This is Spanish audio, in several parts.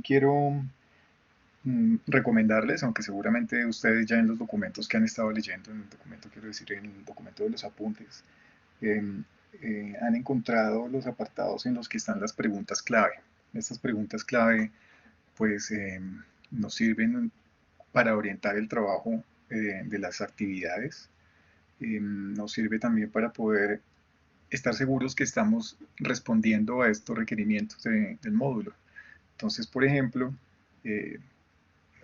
Quiero recomendarles, aunque seguramente ustedes ya en los documentos que han estado leyendo, en el documento, quiero decir, en el documento de los apuntes, em, han encontrado los apartados en los que están las preguntas clave. Estas preguntas clave, pues, nos sirven para orientar el trabajo de las actividades. Nos sirve también para poder estar seguros que estamos respondiendo a estos requerimientos del módulo. Entonces, por ejemplo, eh,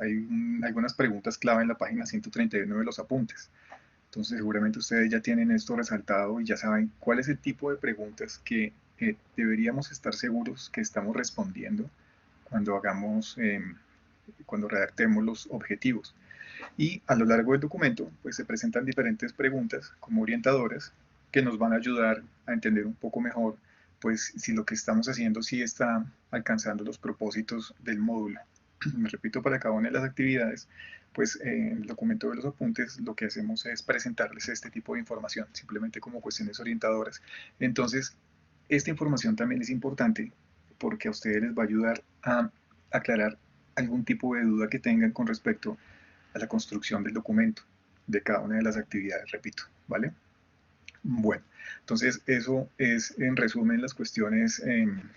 hay algunas preguntas clave en la página 131 de los apuntes. Entonces seguramente ustedes ya tienen esto resaltado y ya saben cuál es el tipo de preguntas que deberíamos estar seguros que estamos respondiendo cuando cuando redactemos los objetivos. Y a lo largo del documento, pues se presentan diferentes preguntas como orientadoras que nos van a ayudar a entender un poco mejor, pues si lo que estamos haciendo sí está alcanzando los propósitos del módulo. Me repito, para cada una de las actividades, pues en el documento de los apuntes lo que hacemos es presentarles este tipo de información, simplemente como cuestiones orientadoras. Entonces, esta información también es importante porque a ustedes les va a ayudar a aclarar algún tipo de duda que tengan con respecto a la construcción del documento de cada una de las actividades, repito, ¿vale? Bueno, entonces eso es en resumen las cuestiones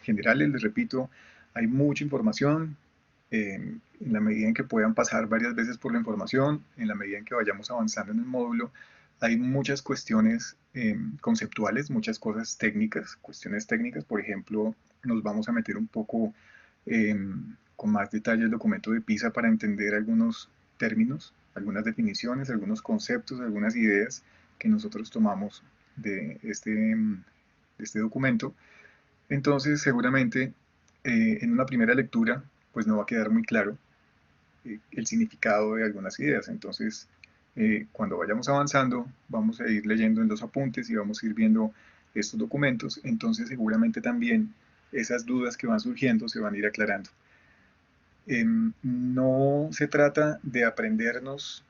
generales, les repito, hay mucha información, en la medida en que puedan pasar varias veces por la información, en la medida en que vayamos avanzando en el módulo, hay muchas cuestiones conceptuales, muchas cosas técnicas, cuestiones técnicas, por ejemplo, nos vamos a meter un poco con más detalle el documento de PISA para entender algunos términos, algunas definiciones, algunos conceptos, algunas ideas que nosotros tomamos de este documento. Entonces, seguramente en una primera lectura, pues no va a quedar muy claro el significado de algunas ideas. Entonces, cuando vayamos avanzando, vamos a ir leyendo en los apuntes y vamos a ir viendo estos documentos. Entonces, seguramente también esas dudas que van surgiendo se van a ir aclarando. No se trata de aprendernos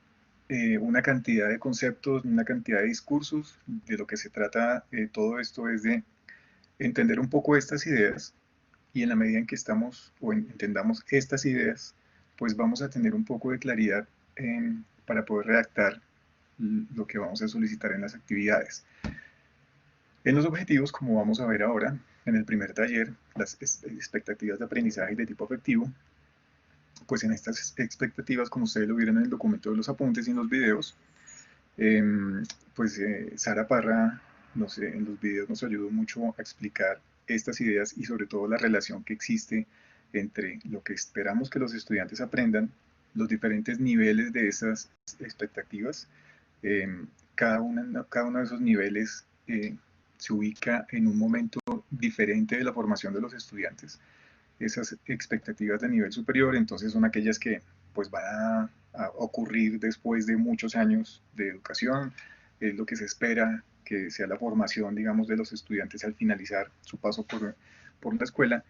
una cantidad de conceptos, una cantidad de discursos. De lo que se trata todo esto es de entender un poco estas ideas y en la medida en que estamos o entendamos estas ideas, pues vamos a tener un poco de claridad para poder redactar lo que vamos a solicitar en las actividades. En los objetivos, como vamos a ver ahora, en el primer taller, las expectativas de aprendizaje de tipo afectivo, pues en estas expectativas, como ustedes lo vieron en el documento de los apuntes y en los videos, Sara Parra en los videos nos ayudó mucho a explicar estas ideas y sobre todo la relación que existe entre lo que esperamos que los estudiantes aprendan, los diferentes niveles de esas expectativas. Eh, cada uno de esos niveles se ubica en un momento diferente de la formación de los estudiantes. Esas expectativas de nivel superior entonces son aquellas que pues van a ocurrir después de muchos años de educación, es lo que se espera que sea la formación, digamos, de los estudiantes al finalizar su paso por la escuela.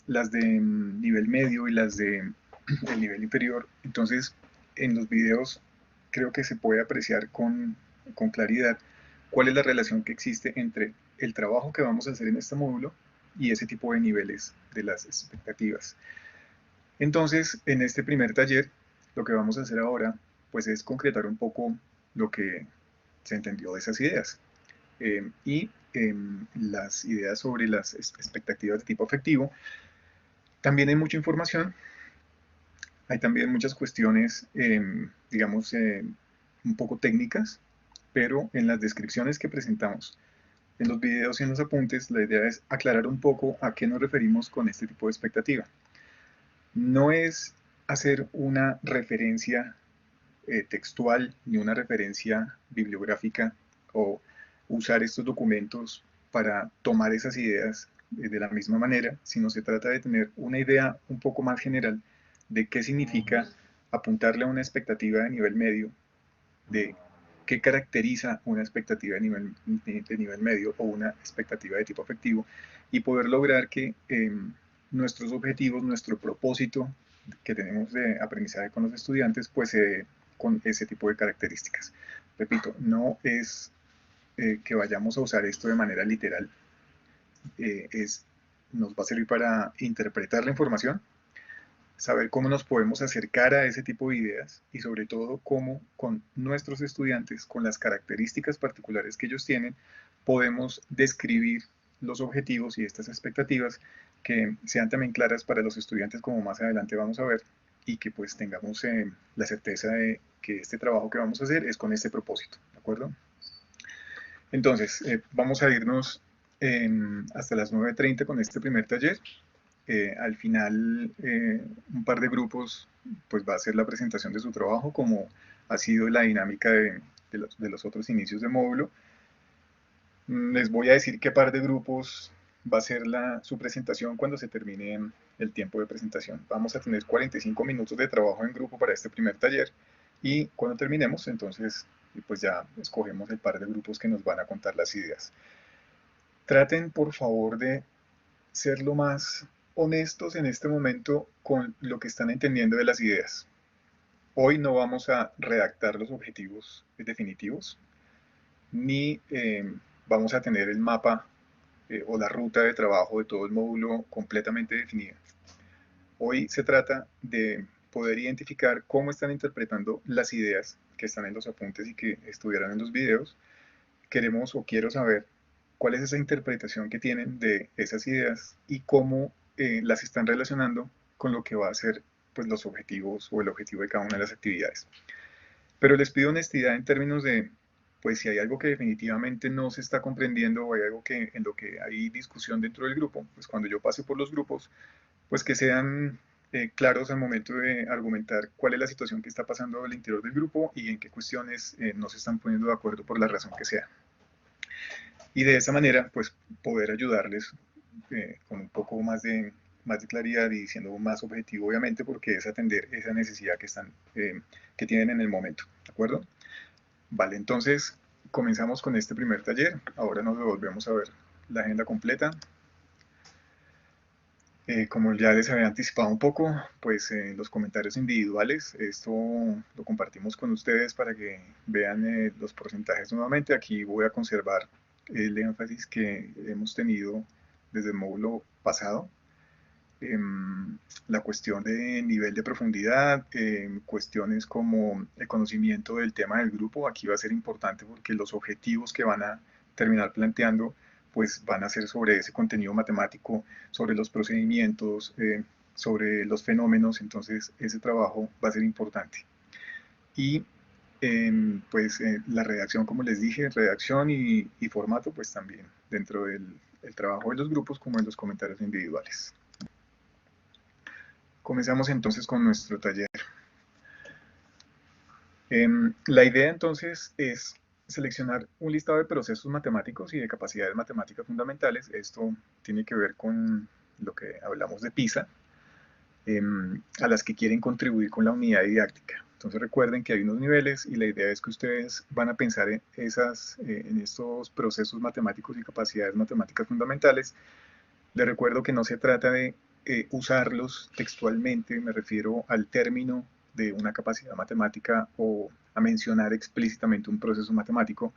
Las de nivel medio y las de el nivel inferior. Entonces, en los videos creo que se puede apreciar con claridad cuál es la relación que existe entre el trabajo que vamos a hacer en este módulo y ese tipo de niveles de las expectativas. Entonces, en este primer taller, lo que vamos a hacer ahora, pues es concretar un poco lo que se entendió de esas ideas. Las ideas sobre las expectativas de tipo afectivo. También hay mucha información, hay también muchas cuestiones, digamos, un poco técnicas, pero en las descripciones que presentamos en los videos y en los apuntes, la idea es aclarar un poco a qué nos referimos con este tipo de expectativa. No es hacer una referencia textual ni una referencia bibliográfica o usar estos documentos para tomar esas ideas de la misma manera, sino se trata de tener una idea un poco más general de qué significa apuntarle a una expectativa de nivel medio, de qué caracteriza una expectativa de nivel medio o una expectativa de tipo afectivo y poder lograr que nuestros objetivos, nuestro propósito que tenemos de aprendizaje con los estudiantes, pues se dé con ese tipo de características. Repito, no es que vayamos a usar esto de manera literal, nos va a servir para interpretar la información, saber cómo nos podemos acercar a ese tipo de ideas y sobre todo cómo con nuestros estudiantes, con las características particulares que ellos tienen, podemos describir los objetivos y estas expectativas que sean también claras para los estudiantes como más adelante vamos a ver y que pues tengamos la certeza de que este trabajo que vamos a hacer es con este propósito, ¿de acuerdo? Entonces, vamos a irnos hasta las 9:30 con este primer taller. Al final, un par de grupos pues va a hacer la presentación de su trabajo, como ha sido la dinámica de los otros inicios de módulo. Les voy a decir qué par de grupos va a ser su presentación cuando se termine el tiempo de presentación. Vamos a tener 45 minutos de trabajo en grupo para este primer taller y cuando terminemos, entonces, pues ya escogemos el par de grupos que nos van a contar las ideas. Traten, por favor, de ser lo más honestos en este momento con lo que están entendiendo de las ideas. Hoy no vamos a redactar los objetivos definitivos, ni vamos a tener el mapa o la ruta de trabajo de todo el módulo completamente definida. Hoy se trata de poder identificar cómo están interpretando las ideas que están en los apuntes y que estudiarán en los videos. Queremos o quiero saber cuál es esa interpretación que tienen de esas ideas y cómo las están relacionando con lo que va a ser pues, los objetivos o el objetivo de cada una de las actividades. Pero les pido honestidad en términos de, pues si hay algo que definitivamente no se está comprendiendo o hay algo en lo que hay discusión dentro del grupo, pues cuando yo pase por los grupos, pues que sean claros al momento de argumentar cuál es la situación que está pasando al interior del grupo y en qué cuestiones no se están poniendo de acuerdo por la razón que sea. Y de esa manera, pues poder ayudarles con un poco más de claridad y siendo más objetivo, obviamente, porque es atender esa necesidad que tienen en el momento, ¿de acuerdo? Vale, entonces comenzamos con este primer taller. Ahora nos volvemos a ver la agenda completa. Como ya les había anticipado un poco, pues los comentarios individuales, esto lo compartimos con ustedes para que vean los porcentajes nuevamente. Aquí voy a conservar el énfasis que hemos tenido desde el módulo pasado. La cuestión de nivel de profundidad, cuestiones como el conocimiento del tema del grupo, aquí va a ser importante porque los objetivos que van a terminar planteando pues van a ser sobre ese contenido matemático, sobre los procedimientos, sobre los fenómenos, entonces ese trabajo va a ser importante. Y pues la redacción, como les dije, redacción y formato, pues también dentro del trabajo de los grupos como en los comentarios individuales. Comenzamos entonces con nuestro taller. La idea entonces es seleccionar un listado de procesos matemáticos y de capacidades matemáticas fundamentales. Esto tiene que ver con lo que hablamos de PISA, a las que quieren contribuir con la unidad didáctica. Entonces recuerden que hay unos niveles y la idea es que ustedes van a pensar en estos procesos matemáticos y capacidades matemáticas fundamentales. Les recuerdo que no se trata de usarlos textualmente, me refiero al término de una capacidad matemática o a mencionar explícitamente un proceso matemático.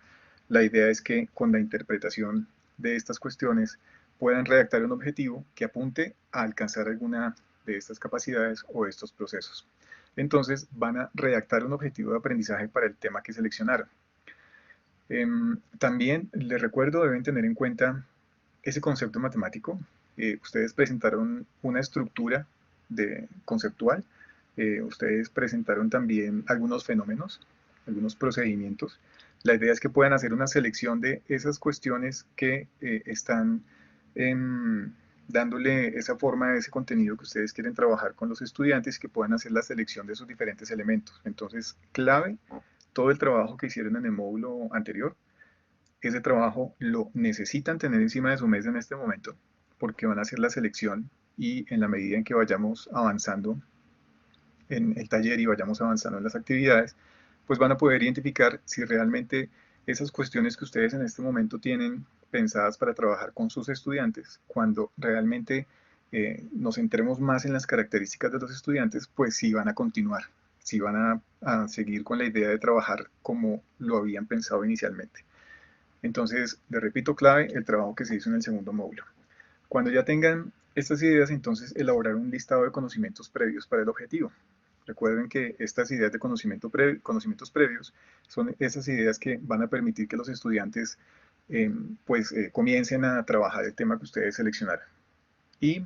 La idea es que con la interpretación de estas cuestiones puedan redactar un objetivo que apunte a alcanzar alguna de estas capacidades o estos procesos. Entonces van a redactar un objetivo de aprendizaje para el tema que seleccionaron. También les recuerdo, deben tener en cuenta ese concepto matemático. Ustedes presentaron una estructura conceptual, ustedes presentaron también algunos fenómenos, algunos procedimientos. La idea es que puedan hacer una selección de esas cuestiones que están dándole esa forma, ese contenido que ustedes quieren trabajar con los estudiantes y que puedan hacer la selección de esos diferentes elementos. Entonces, clave, todo el trabajo que hicieron en el módulo anterior, ese trabajo lo necesitan tener encima de su mesa en este momento porque van a hacer la selección y en la medida en que vayamos avanzando en el taller y vayamos avanzando en las actividades, pues van a poder identificar si realmente esas cuestiones que ustedes en este momento tienen pensadas para trabajar con sus estudiantes, cuando realmente nos centremos más en las características de los estudiantes, pues sí van a continuar, sí van a seguir con la idea de trabajar como lo habían pensado inicialmente. Entonces, les repito, clave, el trabajo que se hizo en el segundo módulo. Cuando ya tengan Estas ideas entonces elaborar un listado de conocimientos previos para el objetivo. Recuerden que estas ideas de conocimientos previos son esas ideas que van a permitir que los estudiantes comiencen a trabajar el tema que ustedes seleccionaron. Y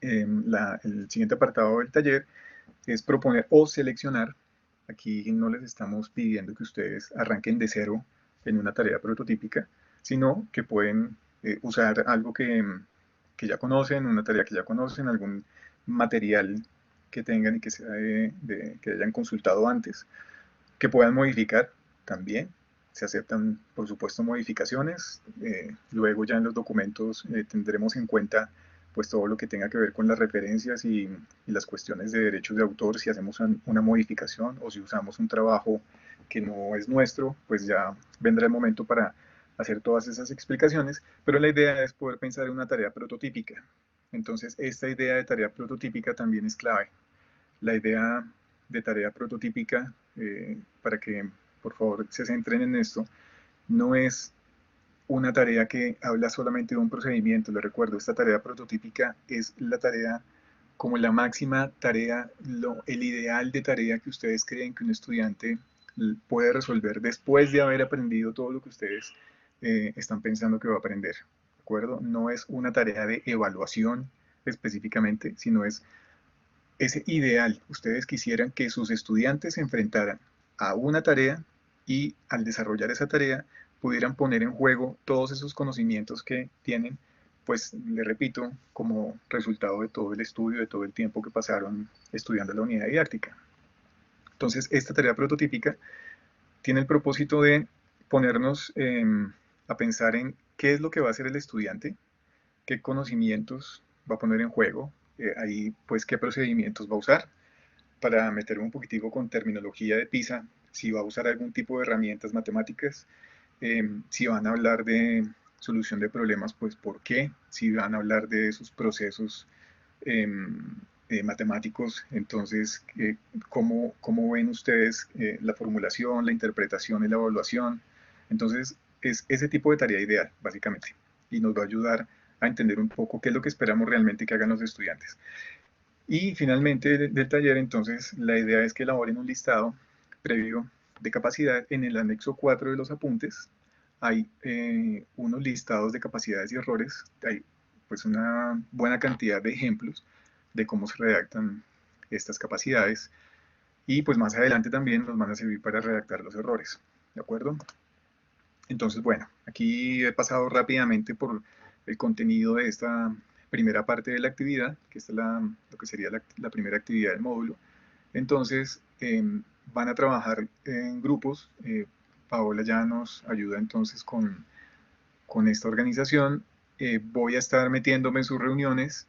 el siguiente apartado del taller es proponer o seleccionar. Aquí no les estamos pidiendo que ustedes arranquen de cero en una tarea prototípica, sino que pueden usar algo que ya conocen, una tarea que ya conocen, algún material que tengan y que, sea que hayan consultado antes, que puedan modificar también. Se aceptan, por supuesto, modificaciones. Luego ya en los documentos tendremos en cuenta pues todo lo que tenga que ver con las referencias y las cuestiones de derechos de autor, si hacemos una modificación o si usamos un trabajo que no es nuestro, pues ya vendrá el momento para hacer todas esas explicaciones, pero la idea es poder pensar en una tarea prototípica. Entonces, esta idea de tarea prototípica también es clave. La idea de tarea prototípica, para que por favor se centren en esto, no es una tarea que habla solamente de un procedimiento. Les recuerdo, esta tarea prototípica es la tarea como la máxima tarea, el ideal de tarea que ustedes creen que un estudiante puede resolver después de haber aprendido todo lo que ustedes están pensando que va a aprender. ¿De acuerdo? No es una tarea de evaluación específicamente, sino es ese ideal. Ustedes quisieran que sus estudiantes se enfrentaran a una tarea y al desarrollar esa tarea pudieran poner en juego todos esos conocimientos que tienen, pues le repito, como resultado de todo el estudio, de todo el tiempo que pasaron estudiando la unidad didáctica. Entonces, esta tarea prototípica tiene el propósito de ponernos a pensar en qué es lo que va a hacer el estudiante, qué conocimientos va a poner en juego, ahí pues qué procedimientos va a usar, para meterme un poquitico con terminología de PISA, si va a usar algún tipo de herramientas matemáticas, si van a hablar de solución de problemas, pues por qué, si van a hablar de sus procesos eh, matemáticos, entonces, ¿cómo ven ustedes la formulación, la interpretación y la evaluación? Entonces, es ese tipo de tarea ideal, básicamente, y nos va a ayudar a entender un poco qué es lo que esperamos realmente que hagan los estudiantes. Y finalmente del taller, entonces, la idea es que elaboren un listado previo de capacidad. En el anexo 4 de los apuntes hay unos listados de capacidades y errores. Hay pues una buena cantidad de ejemplos de cómo se redactan estas capacidades. Y pues más adelante también nos van a servir para redactar los errores. ¿De acuerdo? Entonces, bueno, aquí he pasado rápidamente por el contenido de esta primera parte de la actividad, que esta es lo que sería la primera actividad del módulo. Entonces, van a trabajar en grupos. Paola ya nos ayuda entonces con esta organización. Voy a estar metiéndome en sus reuniones,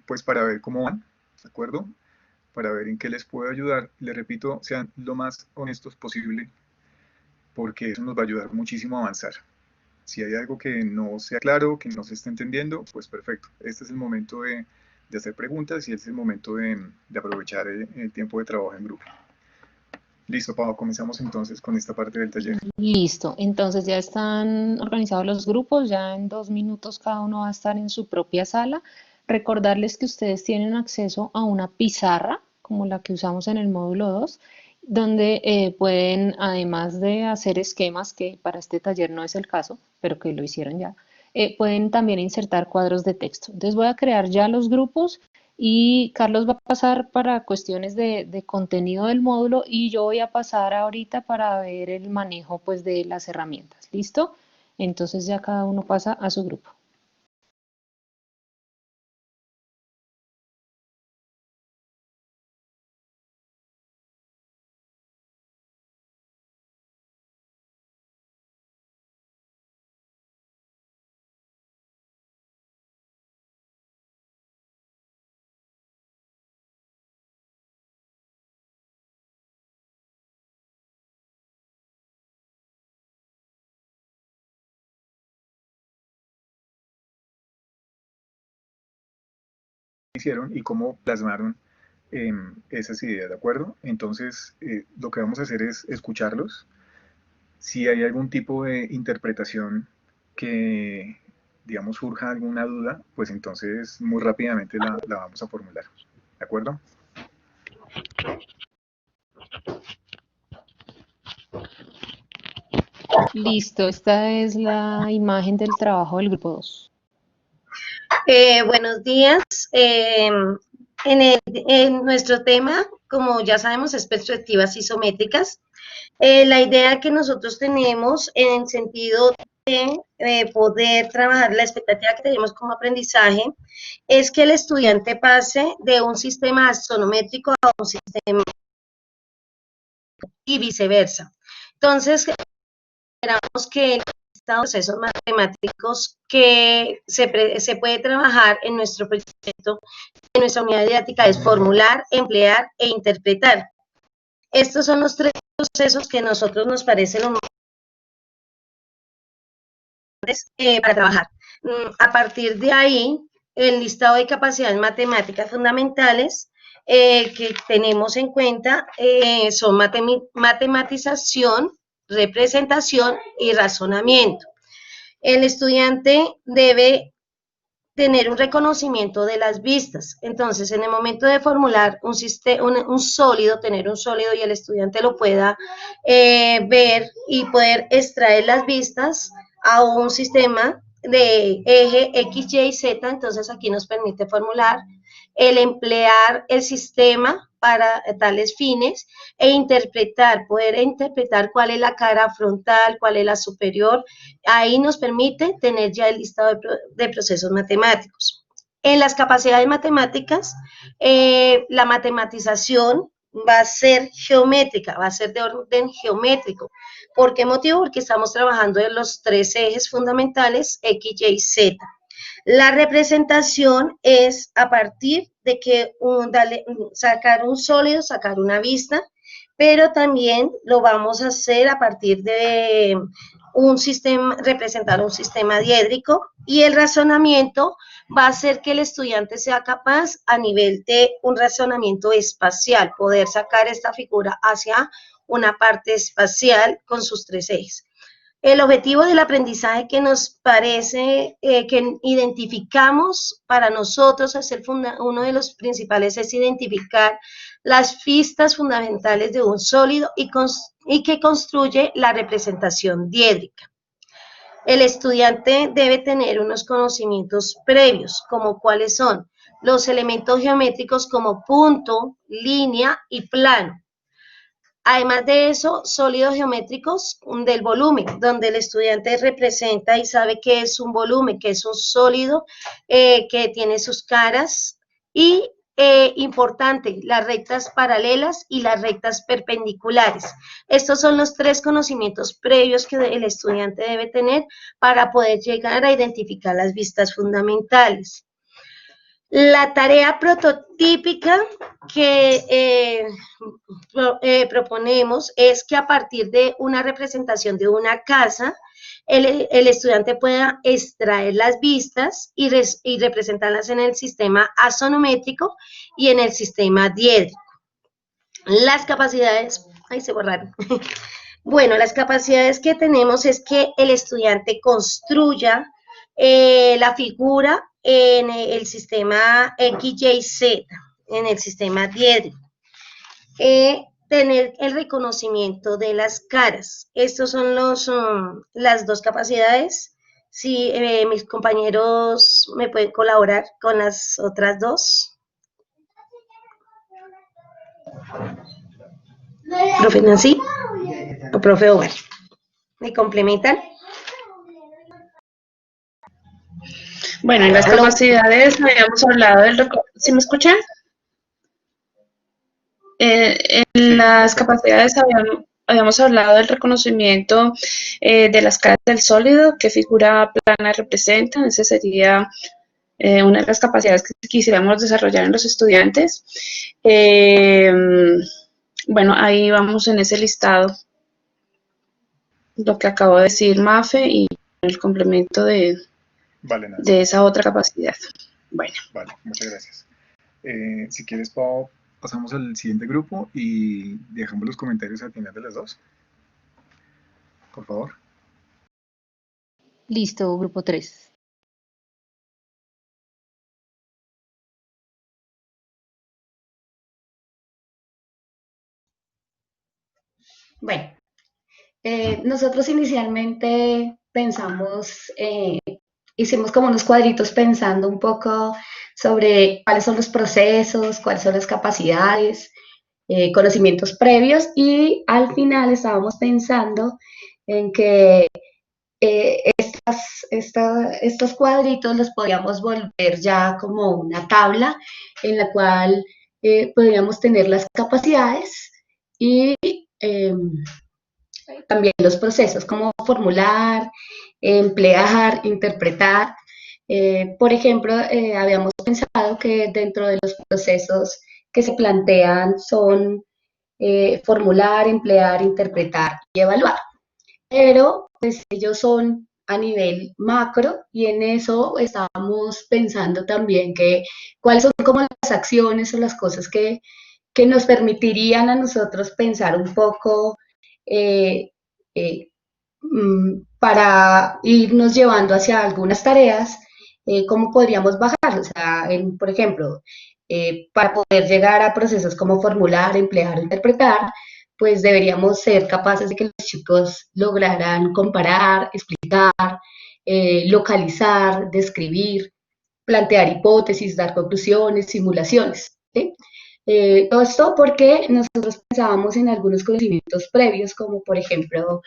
pues para ver cómo van, ¿de acuerdo? Para ver en qué les puedo ayudar. Les repito, sean lo más honestos posible, porque eso nos va a ayudar muchísimo a avanzar. Si hay algo que no sea claro, que no se esté entendiendo, pues perfecto. Este es el momento de hacer preguntas y este es el momento de aprovechar el tiempo de trabajo en grupo. Listo, Pau, comenzamos entonces con esta parte del taller. Listo, entonces ya están organizados los grupos, ya en 2 minutos cada uno va a estar en su propia sala. Recordarles que ustedes tienen acceso a una pizarra, como la que usamos en el módulo 2, donde pueden, además de hacer esquemas, que para este taller no es el caso, pero que lo hicieron ya, pueden también insertar cuadros de texto. Entonces voy a crear ya los grupos y Carlos va a pasar para cuestiones de contenido del módulo y yo voy a pasar ahorita para ver el manejo pues de las herramientas. ¿Listo? Entonces ya cada uno pasa a su grupo. Hicieron y cómo plasmaron esas ideas, ¿de acuerdo? Entonces, lo que vamos a hacer es escucharlos. Si hay algún tipo de interpretación que digamos, surja alguna duda, pues entonces muy rápidamente la vamos a formular. ¿De acuerdo? Listo, esta es la imagen del trabajo del grupo 2. Buenos días. En nuestro tema, como ya sabemos, es perspectivas isométricas. La idea que nosotros tenemos en el sentido de poder trabajar la expectativa que tenemos como aprendizaje es que el estudiante pase de un sistema astronométrico a un sistema y viceversa. Entonces, esperamos que estos procesos matemáticos que se puede trabajar en nuestro proyecto, en nuestra unidad didáctica, es formular, emplear e interpretar. Estos son los tres procesos que a nosotros nos parecen los para trabajar. A partir de ahí, el listado de capacidades matemáticas fundamentales que tenemos en cuenta son matematización, representación y razonamiento. El estudiante debe tener un reconocimiento de las vistas. Entonces, en el momento de formular un sólido, tener un sólido y el estudiante lo pueda ver y poder extraer las vistas a un sistema de eje X, Y, Z, entonces aquí nos permite formular el emplear el sistema para tales fines e interpretar, poder interpretar cuál es la cara frontal, cuál es la superior. Ahí nos permite tener ya el listado de procesos matemáticos. En las capacidades matemáticas, la matematización va a ser geométrica, va a ser de orden geométrico. ¿Por qué motivo? Porque estamos trabajando en los tres ejes fundamentales X, Y, Z. La representación es a partir de que sacar un sólido, sacar una vista, pero también lo vamos a hacer a partir de un sistema, representar un sistema diédrico, y el razonamiento va a hacer que el estudiante sea capaz a nivel de un razonamiento espacial, poder sacar esta figura hacia una parte espacial con sus tres ejes. El objetivo del aprendizaje que nos parece que identificamos para nosotros es uno de los principales es identificar las pistas fundamentales de un sólido y que construye la representación diédrica. El estudiante debe tener unos conocimientos previos, como cuáles son los elementos geométricos como punto, línea y plano. Además de eso, sólidos geométricos del volumen, donde el estudiante representa y sabe qué es un volumen, que es un sólido que tiene sus caras y, importante, las rectas paralelas y las rectas perpendiculares. Estos son los tres conocimientos previos que el estudiante debe tener para poder llegar a identificar las vistas fundamentales. La tarea prototípica que proponemos es que a partir de una representación de una casa, el estudiante pueda extraer las vistas y representarlas en el sistema axonométrico y en el sistema diédrico. Las capacidades, ahí se borraron. Bueno, las capacidades que tenemos es que el estudiante construya la figura en el sistema X, Y, Z, en el sistema diédrico. Tener el reconocimiento de las caras. Estos son las dos capacidades. Si mis compañeros me pueden colaborar con las otras dos. Profe Nancy o profe Omar. ¿Me complementan? Bueno, en las capacidades habíamos hablado del... ¿Sí me escuchan? En las capacidades habíamos hablado del reconocimiento de las caras del sólido, qué figura plana representan. Esa sería una de las capacidades que quisiéramos desarrollar en los estudiantes. Bueno, ahí vamos en ese listado, lo que acabo de decir Mafe y el complemento de esa otra capacidad. Bueno. Vale, muchas gracias. Si quieres, Pau, pasamos al siguiente grupo y dejamos los comentarios al final de las dos. Por favor. Listo, grupo 3. Bueno, nosotros inicialmente pensamos, hicimos como unos cuadritos pensando un poco sobre cuáles son los procesos, cuáles son las capacidades, conocimientos previos y al final estábamos pensando en que estos cuadritos los podríamos volver ya como una tabla en la cual podríamos tener las capacidades y también los procesos, como formular, emplear, interpretar. Por ejemplo, habíamos pensado que dentro de los procesos que se plantean son formular, emplear, interpretar y evaluar, pero pues ellos son a nivel macro y en eso estábamos pensando también que cuáles son como las acciones o las cosas que nos permitirían a nosotros pensar un poco eh, eh, para irnos llevando hacia algunas tareas, cómo podríamos bajar, o sea, por ejemplo, para poder llegar a procesos como formular, emplear, interpretar, pues deberíamos ser capaces de que los chicos lograran comparar, explicar, localizar, describir, plantear hipótesis, dar conclusiones, simulaciones. ¿Sí? Todo esto porque nosotros pensábamos en algunos conocimientos previos, como por ejemplo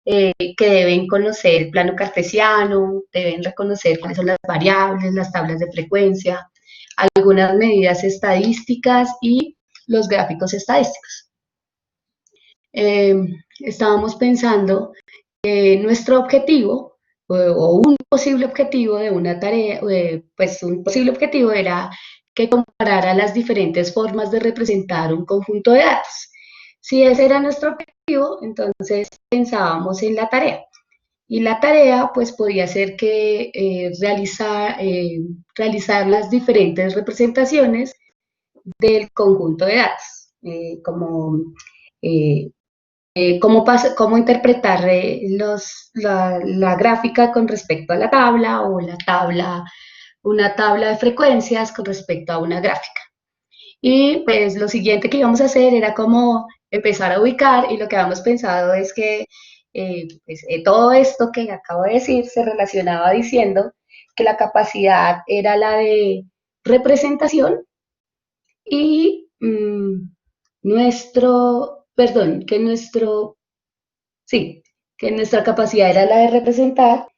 que deben conocer el plano cartesiano, deben reconocer cuáles son las variables, las tablas de frecuencia, algunas medidas estadísticas y los gráficos estadísticos. Estábamos pensando que nuestro objetivo o un posible objetivo de una tarea, pues un posible objetivo era que comparara las diferentes formas de representar un conjunto de datos. Si ese era nuestro objetivo, entonces pensábamos en la tarea. Y la tarea, pues, podía ser que realizar las diferentes representaciones del conjunto de datos, como eh, cómo interpretar la gráfica con respecto a la tabla o una tabla de frecuencias con respecto a una gráfica. Y pues lo siguiente que íbamos a hacer era como empezar a ubicar y lo que habíamos pensado es que todo esto que acabo de decir se relacionaba diciendo que la capacidad era la de representación y perdón, sí, que nuestra capacidad era la de representar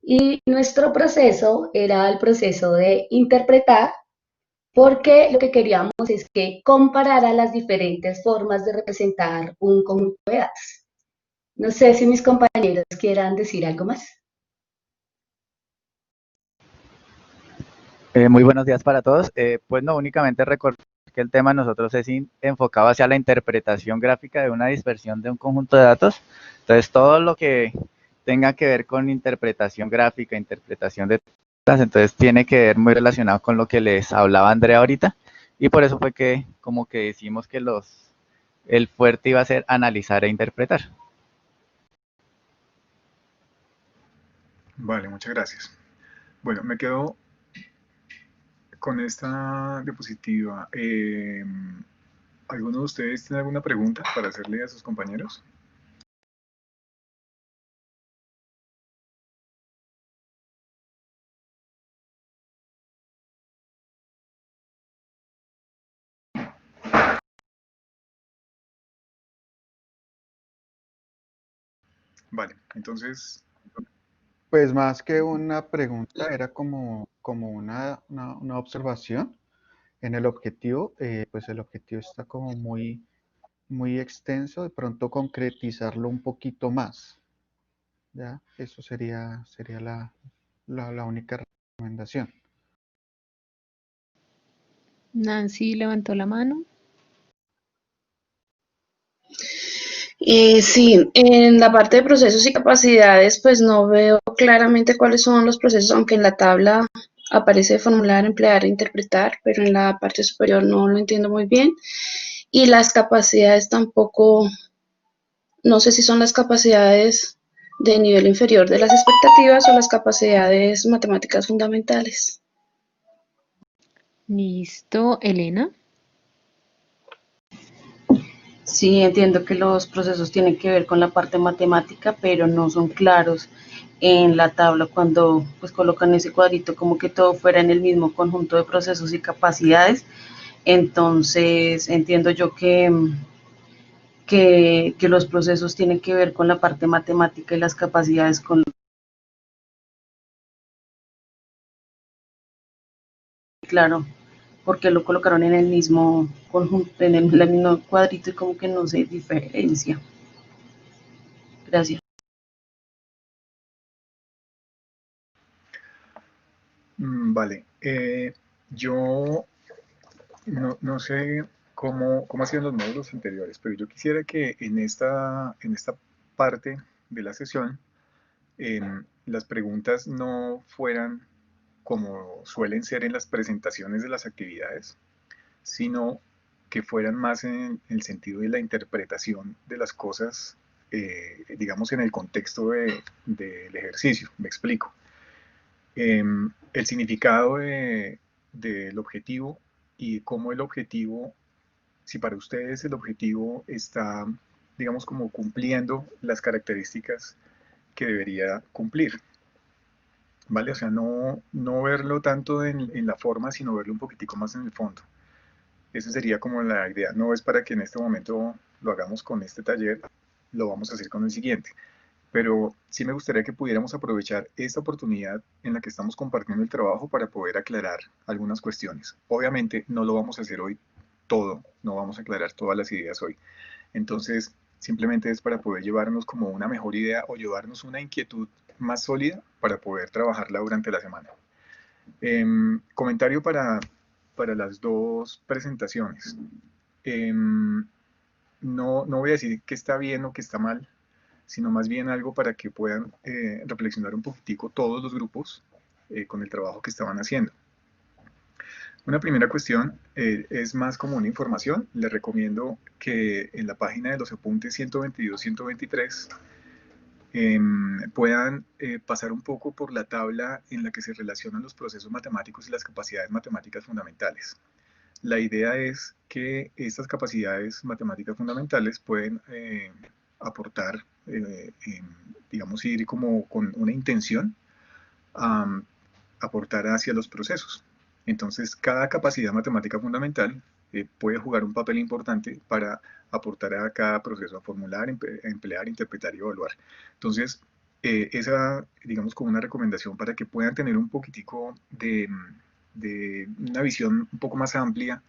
y nuestro proceso era el proceso de interpretar porque lo que queríamos es que comparara las diferentes formas de representar un conjunto de datos. No sé si mis compañeros quieran decir algo más. Muy buenos días para todos. Pues no, únicamente recordar que el tema de nosotros es enfocado hacia la interpretación gráfica de una dispersión de un conjunto de datos. Entonces, todo lo que tenga que ver con interpretación gráfica, interpretación de datos, entonces tiene que ver muy relacionado con lo que les hablaba Andrea ahorita. Y por eso fue que como que decimos que el fuerte iba a ser analizar e interpretar. Vale, muchas gracias. Bueno, me quedo con esta diapositiva. ¿Alguno de ustedes tiene alguna pregunta para hacerle a sus compañeros? Vale, entonces, Pues más que una pregunta, era como una observación en el objetivo. Pues el objetivo está como muy extenso, de pronto concretizarlo un poquito más, ¿ya? Eso sería la única recomendación. Nancy levantó la mano. Sí, en la parte de procesos y capacidades, pues no veo claramente cuáles son los procesos, aunque en la tabla aparece formular, emplear e interpretar, pero en la parte superior no lo entiendo muy bien. Y las capacidades tampoco, no sé si son las capacidades de nivel inferior de las expectativas o las capacidades matemáticas fundamentales. Listo, Elena. Sí, entiendo que los procesos tienen que ver con la parte matemática, pero no son claros en la tabla cuando pues colocan ese cuadrito como que todo fuera en el mismo conjunto de procesos y capacidades. Entonces, entiendo yo que los procesos tienen que ver con la parte matemática y las capacidades con claro, porque lo colocaron en el mismo conjunto, el mismo cuadrito y como que no se diferencia. Gracias. Vale, yo no sé cómo hacían los módulos anteriores, pero yo quisiera que en esta parte de la sesión las preguntas no fueran como suelen ser en las presentaciones de las actividades, sino que fueran más en el sentido de la interpretación de las cosas, digamos, en el contexto del ejercicio. Me explico. El significado del objetivo y cómo el objetivo, si para ustedes el objetivo está, digamos, como cumpliendo las características que debería cumplir, ¿vale? O sea, no verlo tanto en la forma, sino verlo un poquitico más en el fondo. Esa sería como la idea. No es para que en este momento lo hagamos con este taller, lo vamos a hacer con el siguiente. Pero sí me gustaría que pudiéramos aprovechar esta oportunidad en la que estamos compartiendo el trabajo para poder aclarar algunas cuestiones. Obviamente no lo vamos a hacer hoy todo, no vamos a aclarar todas las ideas hoy. Entonces, simplemente es para poder llevarnos como una mejor idea o llevarnos una inquietud más sólida para poder trabajarla durante la semana. Comentario para las dos presentaciones. No voy a decir que está bien o que está mal, sino más bien algo para que puedan reflexionar un poquitico todos los grupos con el trabajo que estaban haciendo. Una primera cuestión es más como una información. Les recomiendo que en la página de los apuntes 122-123 puedan pasar un poco por la tabla en la que se relacionan los procesos matemáticos y las capacidades matemáticas fundamentales. La idea es que estas capacidades matemáticas fundamentales pueden aportar, digamos, ir como con una intención a aportar hacia los procesos. Entonces, cada capacidad matemática fundamental puede jugar un papel importante para aportar a cada proceso, a formular, emplear, interpretar y evaluar. Entonces, esa, digamos, como una recomendación para que puedan tener un poquitico de una visión un poco más amplia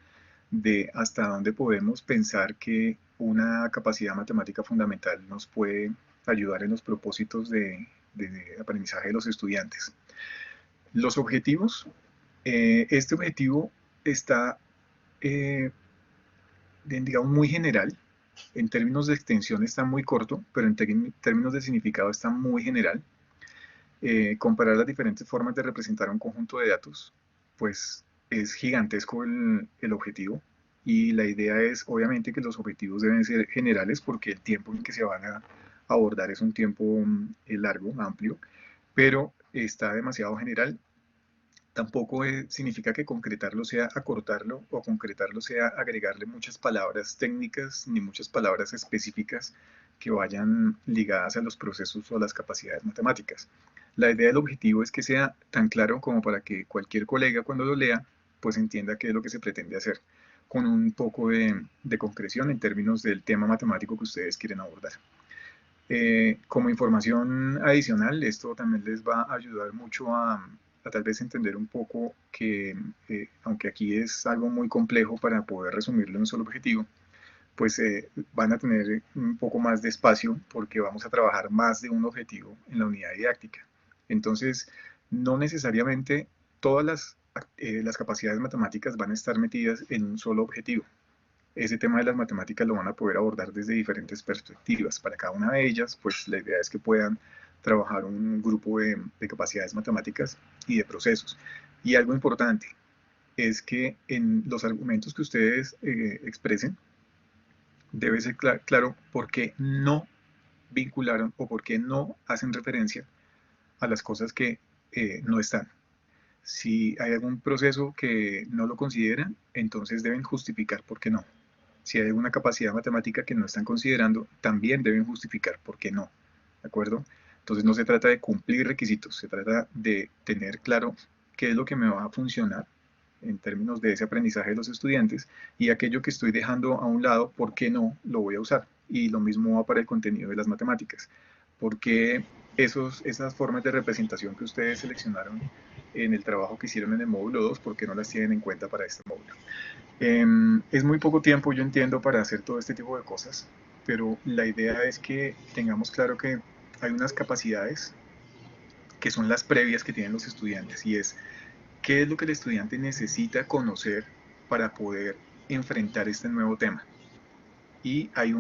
de hasta dónde podemos pensar que una capacidad matemática fundamental nos puede ayudar en los propósitos de aprendizaje de los estudiantes. Los objetivos, este objetivo está, digamos, muy general. En términos de extensión está muy corto, pero en términos de significado está muy general. Comparar las diferentes formas de representar un conjunto de datos, pues es gigantesco el objetivo. Y la idea es, obviamente, que los objetivos deben ser generales porque el tiempo en que se van a abordar es un tiempo largo, amplio, pero está demasiado general. Tampoco significa que concretarlo sea acortarlo o concretarlo sea agregarle muchas palabras técnicas ni muchas palabras específicas que vayan ligadas a los procesos o a las capacidades matemáticas. La idea del objetivo es que sea tan claro como para que cualquier colega cuando lo lea pues entienda qué es lo que se pretende hacer con un poco de concreción en términos del tema matemático que ustedes quieren abordar. Como información adicional, esto también les va a ayudar mucho a tal vez entender un poco que, aunque aquí es algo muy complejo para poder resumirlo en un solo objetivo, pues van a tener un poco más de espacio porque vamos a trabajar más de un objetivo en la unidad didáctica. Entonces, no necesariamente todas las capacidades matemáticas van a estar metidas en un solo objetivo. Ese tema de las matemáticas lo van a poder abordar desde diferentes perspectivas. Para cada una de ellas, pues la idea es que puedan trabajar un grupo de capacidades matemáticas y de procesos. Y algo importante es que en los argumentos que ustedes expresen, debe ser claro por qué no vincularon o por qué no hacen referencia a las cosas que no están. Si hay algún proceso que no lo consideran, entonces deben justificar por qué no. Si hay alguna capacidad matemática que no están considerando, también deben justificar por qué no, ¿de acuerdo? Entonces no se trata de cumplir requisitos, se trata de tener claro qué es lo que me va a funcionar en términos de ese aprendizaje de los estudiantes y aquello que estoy dejando a un lado, ¿por qué no lo voy a usar? Y lo mismo va para el contenido de las matemáticas. ¿Por qué esas formas de representación que ustedes seleccionaron en el trabajo que hicieron en el módulo 2, por qué no las tienen en cuenta para este módulo? Es muy poco tiempo, yo entiendo, para hacer todo este tipo de cosas, pero la idea es que tengamos claro que hay unas capacidades que son las previas que tienen los estudiantes, y es qué es lo que el estudiante necesita conocer para poder enfrentar este nuevo tema. Y hay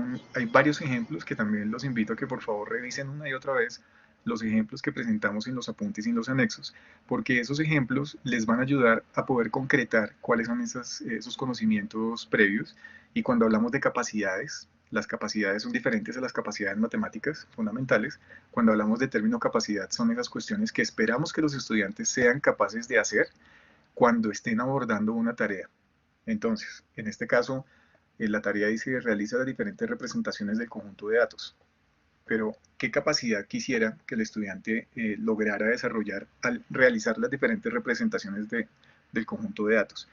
varios ejemplos que también los invito a que por favor revisen una y otra vez los ejemplos que presentamos en los apuntes y en los anexos, porque esos ejemplos les van a ayudar a poder concretar cuáles son esos conocimientos previos. Y cuando hablamos de capacidades, las capacidades son diferentes a las capacidades matemáticas fundamentales. Cuando hablamos de término capacidad, son esas cuestiones que esperamos que los estudiantes sean capaces de hacer cuando estén abordando una tarea. Entonces, en este caso, la tarea dice realiza las diferentes representaciones del conjunto de datos. Pero, ¿qué capacidad quisiera que el estudiante lograra desarrollar al realizar las diferentes representaciones del conjunto de datos?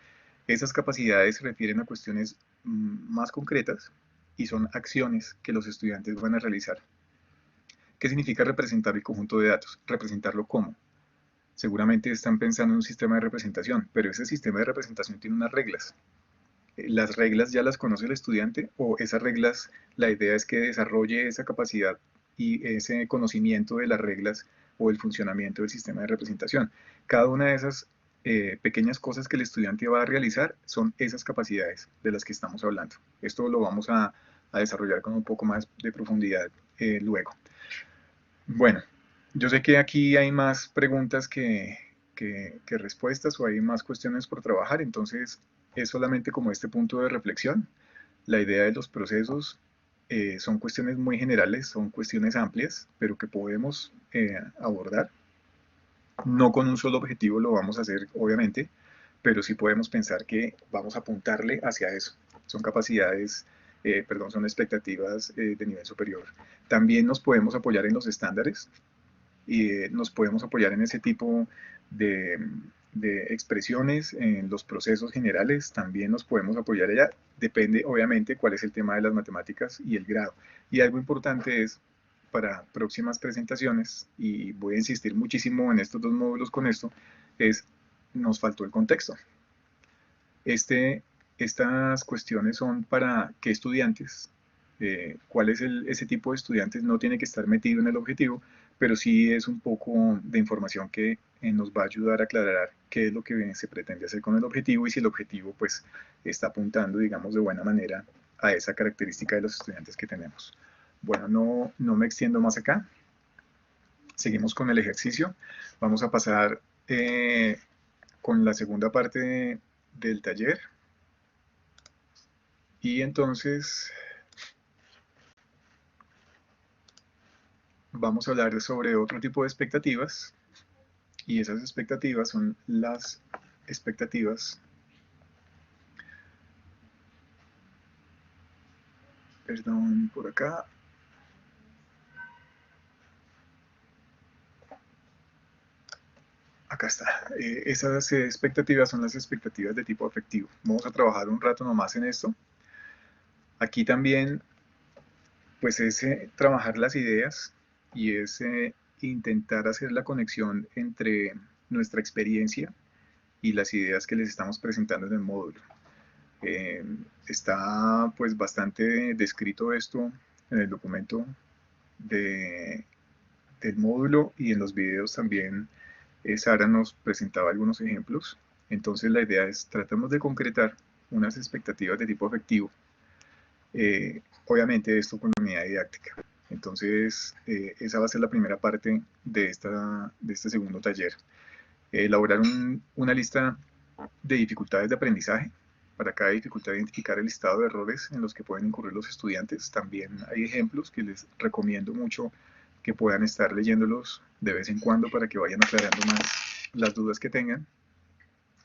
Esas capacidades se refieren a cuestiones más concretas y son acciones que los estudiantes van a realizar. ¿Qué significa representar el conjunto de datos? ¿Representarlo cómo? Seguramente están pensando en un sistema de representación, pero ese sistema de representación tiene unas reglas. ¿Las reglas ya las conoce el estudiante o esas reglas, la idea es que desarrolle esa capacidad y ese conocimiento de las reglas o el funcionamiento del sistema de representación? Cada una de esas pequeñas cosas que el estudiante va a realizar son esas capacidades de las que estamos hablando. Esto lo vamos a desarrollar con un poco más de profundidad luego. Bueno, yo sé que aquí hay más preguntas que respuestas, o hay más cuestiones por trabajar, entonces es solamente como este punto de reflexión. La idea de los procesos son cuestiones muy generales, son cuestiones amplias, pero que podemos abordar. No con un solo objetivo lo vamos a hacer, obviamente, pero sí podemos pensar que vamos a apuntarle hacia eso. Son capacidades, son expectativas de nivel superior. También nos podemos apoyar en los estándares y nos podemos apoyar en ese tipo de expresiones, en los procesos generales, también nos podemos apoyar allá. Depende, obviamente, cuál es el tema de las matemáticas y el grado. Y algo importante es, para próximas presentaciones, y voy a insistir muchísimo en estos dos módulos con esto, es, nos faltó el contexto. Estas cuestiones son para qué estudiantes, cuál es ese tipo de estudiantes, no tiene que estar metido en el objetivo, pero sí es un poco de información que nos va a ayudar a aclarar qué es lo que se pretende hacer con el objetivo y si el objetivo pues está apuntando, digamos, de buena manera a esa característica de los estudiantes que tenemos. Bueno, no me extiendo más acá. Seguimos con el ejercicio. Vamos a pasar con la segunda parte del taller. Y entonces vamos a hablar sobre otro tipo de expectativas, y esas expectativas son las expectativas, perdón, por acá, acá está. Esas expectativas son las expectativas de tipo afectivo. Vamos a trabajar un rato nomás en esto. Aquí también pues es trabajar las ideas y es intentar hacer la conexión entre nuestra experiencia y las ideas que les estamos presentando en el módulo. Está pues bastante descrito esto en el documento del módulo, y en los videos también Sara nos presentaba algunos ejemplos. Entonces la idea es, tratamos de concretar unas expectativas de tipo afectivo. Obviamente esto con la unidad didáctica. Entonces, esa va a ser la primera parte de este segundo taller. Elaborar una lista de dificultades de aprendizaje. Para cada dificultad identificar el listado de errores en los que pueden incurrir los estudiantes. También hay ejemplos que les recomiendo mucho que puedan estar leyéndolos de vez en cuando para que vayan aclarando más las dudas que tengan.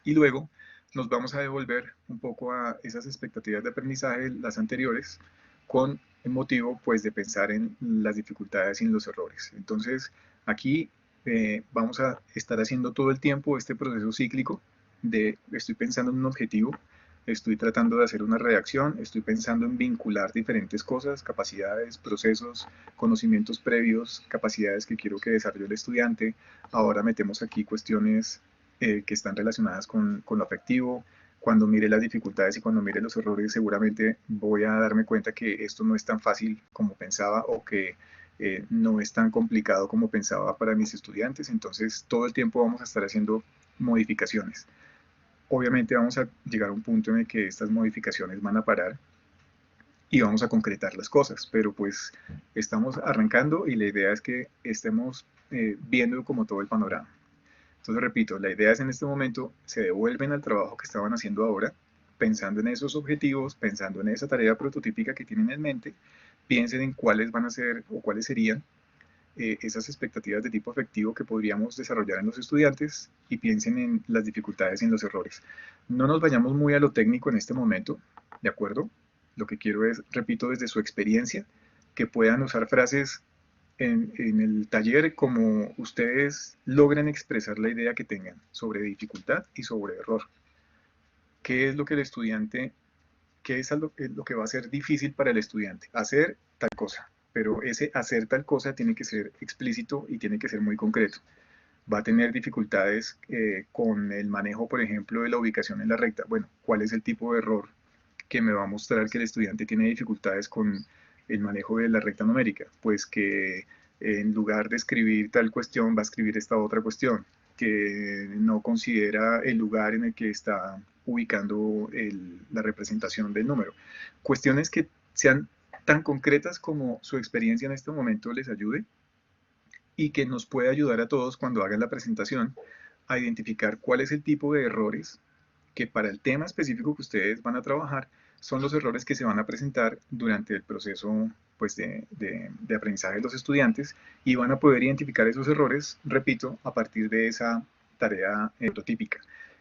Y luego nos vamos a devolver un poco a esas expectativas de aprendizaje, las anteriores, con el motivo pues de pensar en las dificultades y en los errores. Entonces aquí vamos a estar haciendo todo el tiempo este proceso cíclico de estoy pensando en un objetivo, estoy tratando de hacer una redacción, estoy pensando en vincular diferentes cosas, capacidades, procesos, conocimientos previos, capacidades que quiero que desarrolle el estudiante. Ahora metemos aquí cuestiones que están relacionadas con lo afectivo. Cuando mire las dificultades y cuando mire los errores, seguramente voy a darme cuenta que esto no es tan fácil como pensaba o que no es tan complicado como pensaba para mis estudiantes. Entonces, todo el tiempo vamos a estar haciendo modificaciones. Obviamente vamos a llegar a un punto en el que estas modificaciones van a parar y vamos a concretar las cosas, pero pues estamos arrancando y la idea es que estemos viendo como todo el panorama. Entonces, repito, la idea es en este momento se devuelven al trabajo que estaban haciendo ahora, pensando en esos objetivos, pensando en esa tarea prototípica que tienen en mente, piensen en cuáles van a ser o cuáles serían esas expectativas de tipo afectivo que podríamos desarrollar en los estudiantes y piensen en las dificultades y en los errores. No nos vayamos muy a lo técnico en este momento, ¿de acuerdo? Lo que quiero es, repito, desde su experiencia, que puedan usar frases en el taller como ustedes logran expresar la idea que tengan sobre dificultad y sobre error. ¿Qué es lo que el estudiante, qué es lo que va a ser difícil para el estudiante? Hacer tal cosa, pero ese hacer tal cosa tiene que ser explícito y tiene que ser muy concreto. Va a tener dificultades con el manejo, por ejemplo, de la ubicación en la recta. Bueno, ¿cuál es el tipo de error que me va a mostrar que el estudiante tiene dificultades con el manejo de la recta numérica? Pues que en lugar de escribir tal cuestión va a escribir esta otra cuestión, que no considera el lugar en el que está ubicando la representación del número. Cuestiones que sean tan concretas como su experiencia en este momento les ayude y que nos puede ayudar a todos cuando hagan la presentación a identificar cuál es el tipo de errores que para el tema específico que ustedes van a trabajar son los errores que se van a presentar durante el proceso pues, de aprendizaje de los estudiantes y van a poder identificar esos errores, repito, a partir de esa tarea prototípica.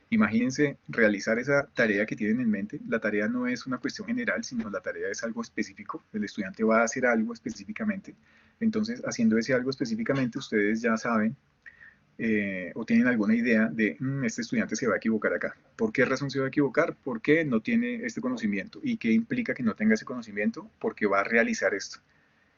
Imagínense realizar esa tarea que tienen en mente. La tarea no es una cuestión general, sino la tarea es algo específico. El estudiante va a hacer algo específicamente. Entonces, haciendo ese algo específicamente, ustedes ya saben o tienen alguna idea de este estudiante se va a equivocar acá. ¿Por qué razón se va a equivocar? Porque no tiene este conocimiento. ¿Y qué implica que no tenga ese conocimiento? Porque va a realizar esto.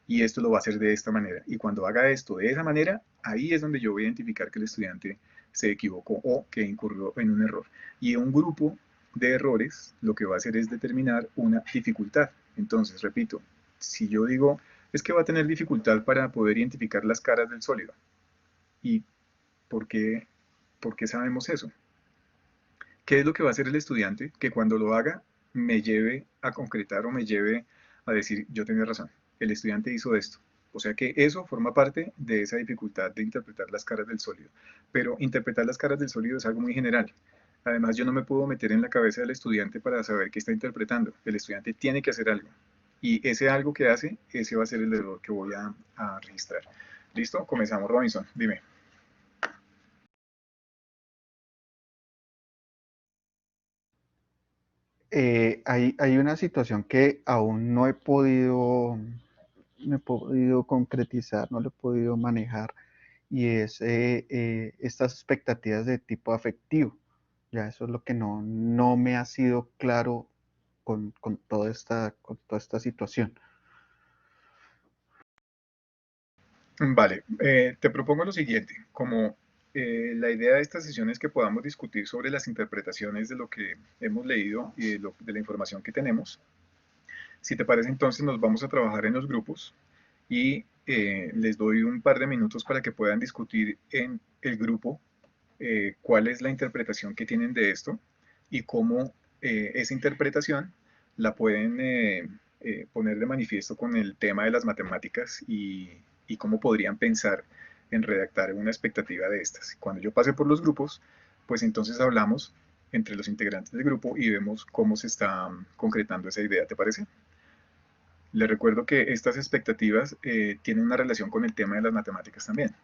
Y esto lo va a hacer de esta manera. Y cuando haga esto de esa manera, ahí es donde yo voy a identificar que el estudiante se equivocó o que incurrió en un error. Y un grupo de errores lo que va a hacer es determinar una dificultad. Entonces, repito, si yo digo, es que va a tener dificultad para poder identificar las caras del sólido. ¿Y por qué sabemos eso? ¿Qué es lo que va a hacer el estudiante que cuando lo haga me lleve a concretar o me lleve a decir, yo tenía razón, el estudiante hizo esto? O sea que eso forma parte de esa dificultad de interpretar las caras del sólido. Pero interpretar las caras del sólido es algo muy general. Además, yo no me puedo meter en la cabeza del estudiante para saber qué está interpretando. El estudiante tiene que hacer algo. Y ese algo que hace, ese va a ser el error que voy a registrar. ¿Listo? Comenzamos, Robinson. Dime. Hay una situación que aún no he podido concretizar, no lo he podido manejar, y es estas expectativas de tipo afectivo. Ya eso es lo que no me ha sido claro con toda esta situación. Vale, te propongo lo siguiente, como la idea de esta sesión es que podamos discutir sobre las interpretaciones de lo que hemos leído y de la información que tenemos. Si te parece, entonces nos vamos a trabajar en los grupos y les doy un par de minutos para que puedan discutir en el grupo cuál es la interpretación que tienen de esto y cómo esa interpretación la pueden poner de manifiesto con el tema de las matemáticas y cómo podrían pensar en redactar una expectativa de estas. Cuando yo pase por los grupos, pues entonces hablamos entre los integrantes del grupo y vemos cómo se está concretando esa idea, ¿te parece? Les recuerdo que estas expectativas tienen una relación con el tema de las matemáticas también,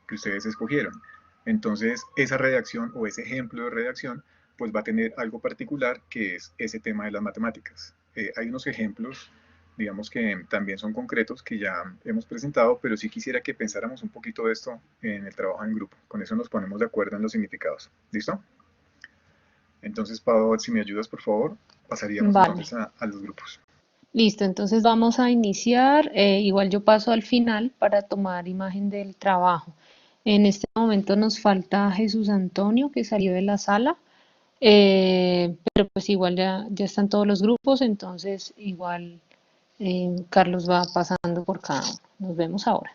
que ustedes escogieron. Entonces, esa redacción o ese ejemplo de redacción pues va a tener algo particular que es ese tema de las matemáticas. Hay unos ejemplos, digamos que también son concretos que ya hemos presentado, pero sí quisiera que pensáramos un poquito de esto en el trabajo en grupo. Con eso nos ponemos de acuerdo en los significados. ¿Listo? Entonces, Pau, si me ayudas, por favor, pasaríamos Vale, entonces a los grupos. listo. Entonces vamos a iniciar. Igual yo paso al final para tomar imagen del trabajo. En este momento nos falta Jesús Antonio, que salió de la sala. Pero pues igual ya están todos los grupos, entonces igual Carlos va pasando por cada uno. Nos vemos ahora.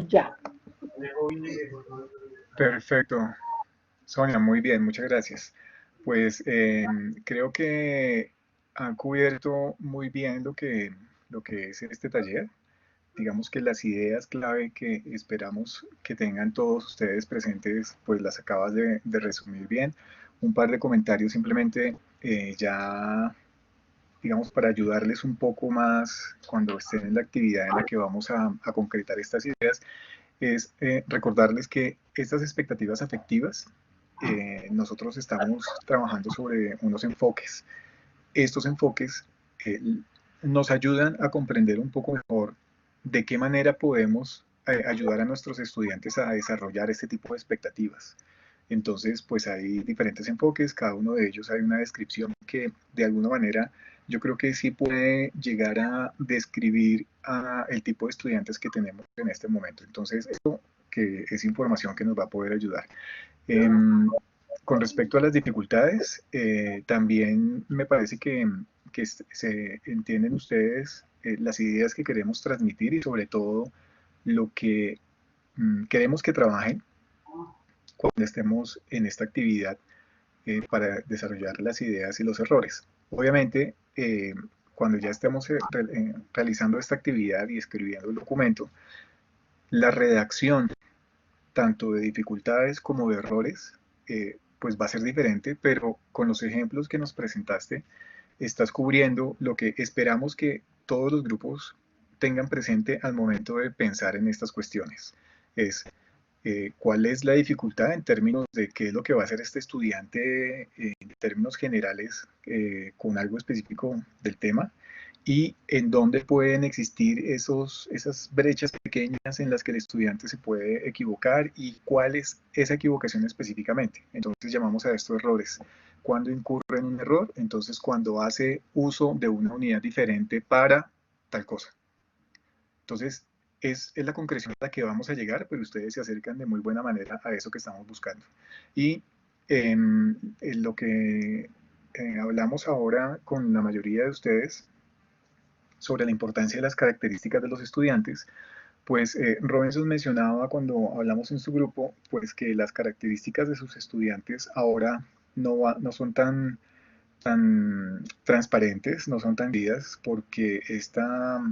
Ya. Perfecto. Sonia, muy bien, muchas gracias. Pues creo que han cubierto muy bien lo que es este taller. Digamos que las ideas clave que esperamos que tengan todos ustedes presentes, pues las acabas de resumir bien. Un par de comentarios simplemente ya, digamos, para ayudarles un poco más cuando estén en la actividad en la que vamos a concretar estas ideas, es recordarles que estas expectativas afectivas, nosotros estamos trabajando sobre unos enfoques. Estos enfoques eh, nos ayudan a comprender un poco mejor de qué manera podemos ayudar a nuestros estudiantes a desarrollar este tipo de expectativas. Entonces, pues hay diferentes enfoques, cada uno de ellos hay una descripción que de alguna manera yo creo que sí puede llegar a describir el tipo de estudiantes que tenemos en este momento. Entonces, esto que es información que nos va a poder ayudar. Con respecto a las dificultades, también me parece que se entienden ustedes las ideas que queremos transmitir y sobre todo lo que queremos que trabajen cuando estemos en esta actividad para desarrollar las ideas y los errores. Obviamente, cuando ya estemos realizando esta actividad y escribiendo el documento, la redacción tanto de dificultades como de errores, pues va a ser diferente, pero con los ejemplos que nos presentaste, estás cubriendo lo que esperamos que todos los grupos tengan presente al momento de pensar en estas cuestiones. Es cuál es la dificultad en términos de qué es lo que va a hacer este estudiante en términos generales con algo específico del tema y en dónde pueden existir esas brechas pequeñas en las que el estudiante se puede equivocar y cuál es esa equivocación específicamente. Entonces llamamos a estos errores. Cuando incurre en un error, entonces cuando hace uso de una unidad diferente para tal cosa. Entonces, es la concreción a la que vamos a llegar, pero ustedes se acercan de muy buena manera a eso que estamos buscando. Y en lo que hablamos ahora con la mayoría de ustedes sobre la importancia de las características de los estudiantes, pues Robinson mencionaba cuando hablamos en su grupo, pues que las características de sus estudiantes ahora no son tan transparentes, no son tan vidas, porque esta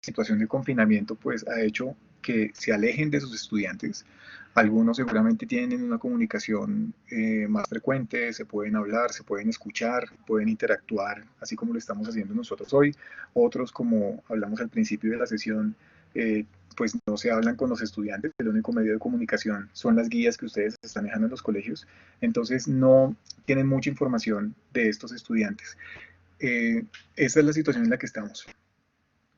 situación de confinamiento pues ha hecho que se alejen de sus estudiantes. Algunos seguramente tienen una comunicación más frecuente, se pueden hablar, se pueden escuchar, pueden interactuar, así como lo estamos haciendo nosotros hoy. Otros, como hablamos al principio de la sesión, pues no se hablan con los estudiantes, el único medio de comunicación son las guías que ustedes están dejando en los colegios, entonces no tienen mucha información de estos estudiantes. Esa es la situación en la que estamos.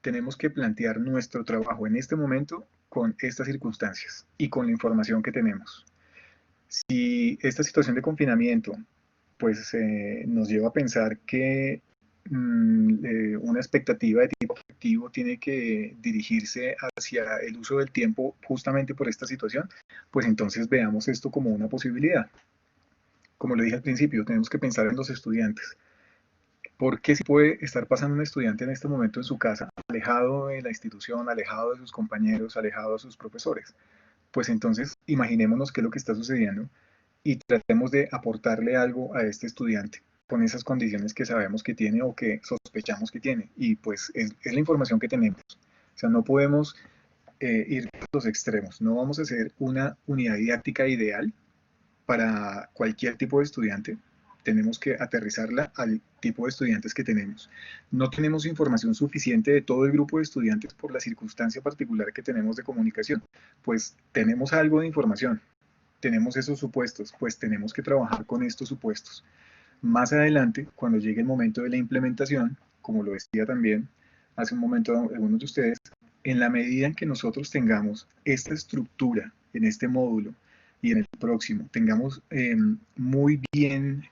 Tenemos que plantear nuestro trabajo en este momento con estas circunstancias y con la información que tenemos. Si esta situación de confinamiento pues nos lleva a pensar que una expectativa de tipo afectivo tiene que dirigirse hacia el uso del tiempo justamente por esta situación, pues entonces veamos esto como una posibilidad. Como le dije al principio, tenemos que pensar en los estudiantes. ¿Por qué si puede estar pasando un estudiante en este momento en su casa, alejado de la institución, alejado de sus compañeros, alejado de sus profesores? Pues entonces imaginémonos qué es lo que está sucediendo y tratemos de aportarle algo a este estudiante con esas condiciones que sabemos que tiene o que sospechamos que tiene. Y pues es la información que tenemos. O sea, no podemos ir a los extremos. No vamos a hacer una unidad didáctica ideal para cualquier tipo de estudiante. Tenemos que aterrizarla al tipo de estudiantes que tenemos. No tenemos información suficiente de todo el grupo de estudiantes por la circunstancia particular que tenemos de comunicación. Pues tenemos algo de información, tenemos esos supuestos, pues tenemos que trabajar con estos supuestos. Más adelante, cuando llegue el momento de la implementación, como lo decía también hace un momento algunos de ustedes, en la medida en que nosotros tengamos esta estructura en este módulo y en el próximo, tengamos muy bien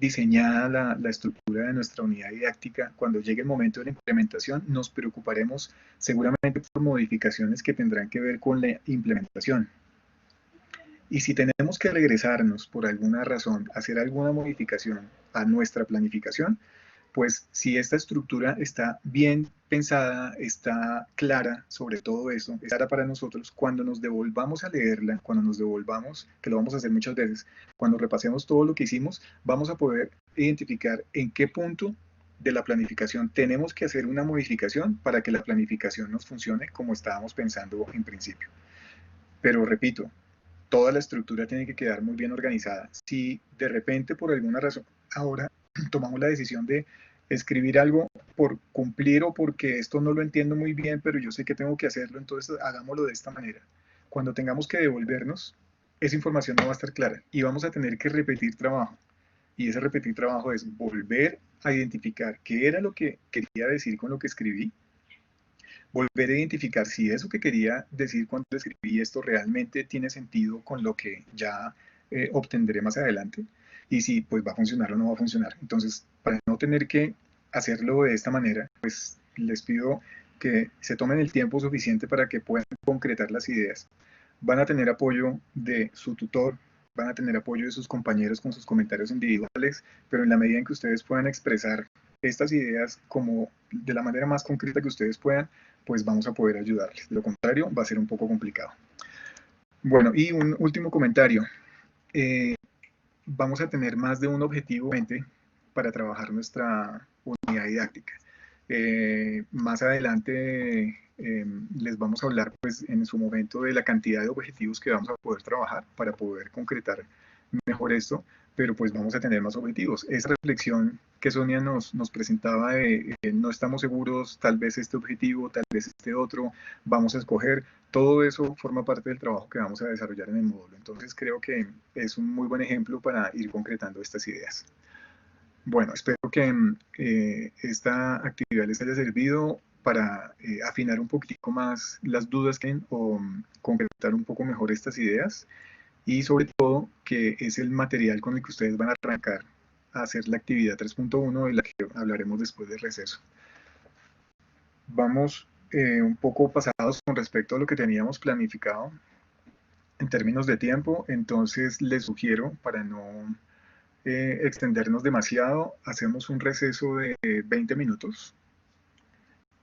diseñada la estructura de nuestra unidad didáctica, cuando llegue el momento de la implementación, nos preocuparemos seguramente por modificaciones que tendrán que ver con la implementación. Y si tenemos que regresarnos por alguna razón, hacer alguna modificación a nuestra planificación, pues si esta estructura está bien pensada, está clara sobre todo eso, es clara para nosotros, cuando nos devolvamos a leerla, cuando nos devolvamos, que lo vamos a hacer muchas veces, cuando repasemos todo lo que hicimos, vamos a poder identificar en qué punto de la planificación tenemos que hacer una modificación para que la planificación nos funcione como estábamos pensando en principio. Pero repito, toda la estructura tiene que quedar muy bien organizada. Si de repente por alguna razón ahora tomamos la decisión de escribir algo por cumplir o porque esto no lo entiendo muy bien, pero yo sé que tengo que hacerlo, entonces hagámoslo de esta manera. Cuando tengamos que devolvernos, esa información no va a estar clara y vamos a tener que repetir trabajo. Y ese repetir trabajo es volver a identificar qué era lo que quería decir con lo que escribí, volver a identificar si eso que quería decir cuando escribí esto realmente tiene sentido con lo que ya obtendré más adelante y si pues va a funcionar o no va a funcionar. Entonces, para no tener que hacerlo de esta manera, pues les pido que se tomen el tiempo suficiente para que puedan concretar las ideas. Van a tener apoyo de su tutor, van a tener apoyo de sus compañeros con sus comentarios individuales, pero en la medida en que ustedes puedan expresar estas ideas como de la manera más concreta que ustedes puedan, pues vamos a poder ayudarles. De lo contrario, va a ser un poco complicado. Bueno, y un último comentario. Vamos a tener más de un objetivo para trabajar nuestra unidad didáctica. Más adelante les vamos a hablar pues en su momento de la cantidad de objetivos que vamos a poder trabajar para poder concretar mejor esto, pero pues vamos a tener más objetivos. Esa reflexión que Sonia nos presentaba de no estamos seguros, tal vez este objetivo, tal vez este otro, vamos a escoger, todo eso forma parte del trabajo que vamos a desarrollar en el módulo. Entonces creo que es un muy buen ejemplo para ir concretando estas ideas. Bueno, espero que esta actividad les haya servido para afinar un poquitico más las dudas que o concretar un poco mejor estas ideas y sobre todo que es el material con el que ustedes van a arrancar a hacer la actividad 3.1 de la que hablaremos después del receso. Vamos un poco pasados con respecto a lo que teníamos planificado en términos de tiempo, entonces les sugiero, para no extendernos demasiado, hacemos un receso de 20 minutos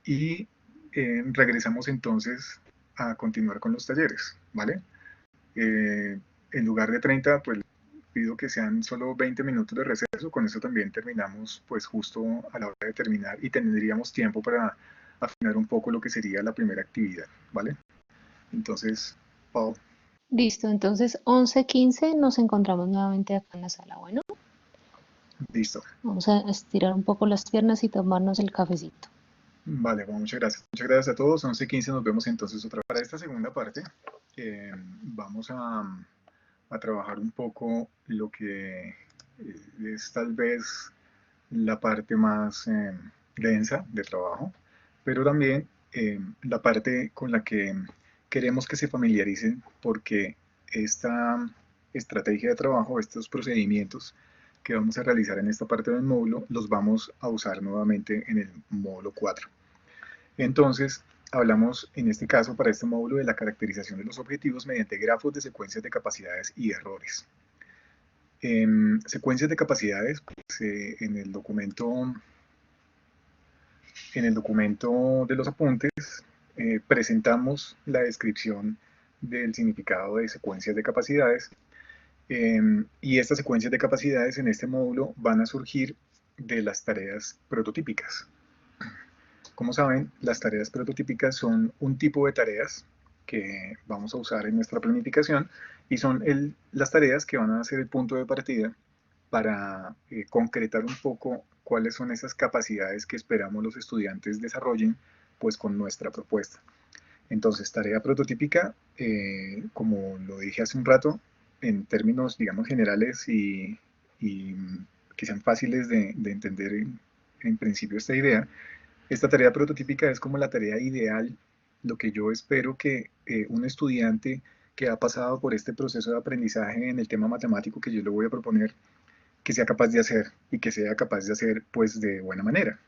y regresamos entonces a continuar con los talleres, ¿vale? En lugar de 30, pues pido que sean solo 20 minutos de receso, con eso también terminamos pues justo a la hora de terminar y tendríamos tiempo para afinar un poco lo que sería la primera actividad, ¿vale? Entonces, Pau. Listo, entonces 11:15 nos encontramos nuevamente acá en la sala. Bueno, Listo. vamos a estirar un poco las piernas y tomarnos el cafecito. Vale, bueno, muchas gracias. Muchas gracias a todos. 11:15 nos vemos entonces otra vez. Para esta segunda parte vamos a trabajar un poco lo que es tal vez la parte más densa de trabajo, pero también la parte con la que queremos que se familiaricen porque esta estrategia de trabajo, estos procedimientos que vamos a realizar en esta parte del módulo, los vamos a usar nuevamente en el módulo 4. Entonces, hablamos en este caso para este módulo de la caracterización de los objetivos mediante grafos de secuencias de capacidades y errores. Secuencias de capacidades, pues, en el documento de los apuntes presentamos la descripción del significado de secuencias de capacidades, y estas secuencias de capacidades en este módulo van a surgir de las tareas prototípicas. Como saben, las tareas prototípicas son un tipo de tareas que vamos a usar en nuestra planificación y son las tareas que van a ser el punto de partida para concretar un poco cuáles son esas capacidades que esperamos los estudiantes desarrollen pues con nuestra propuesta. Entonces, tarea prototípica, como lo dije hace un rato, en términos, digamos, generales y que sean fáciles de entender en principio esta idea, esta tarea prototípica es como la tarea ideal, lo que yo espero que un estudiante que ha pasado por este proceso de aprendizaje en el tema matemático que yo le voy a proponer, que sea capaz de hacer y que sea capaz de hacer pues de buena manera.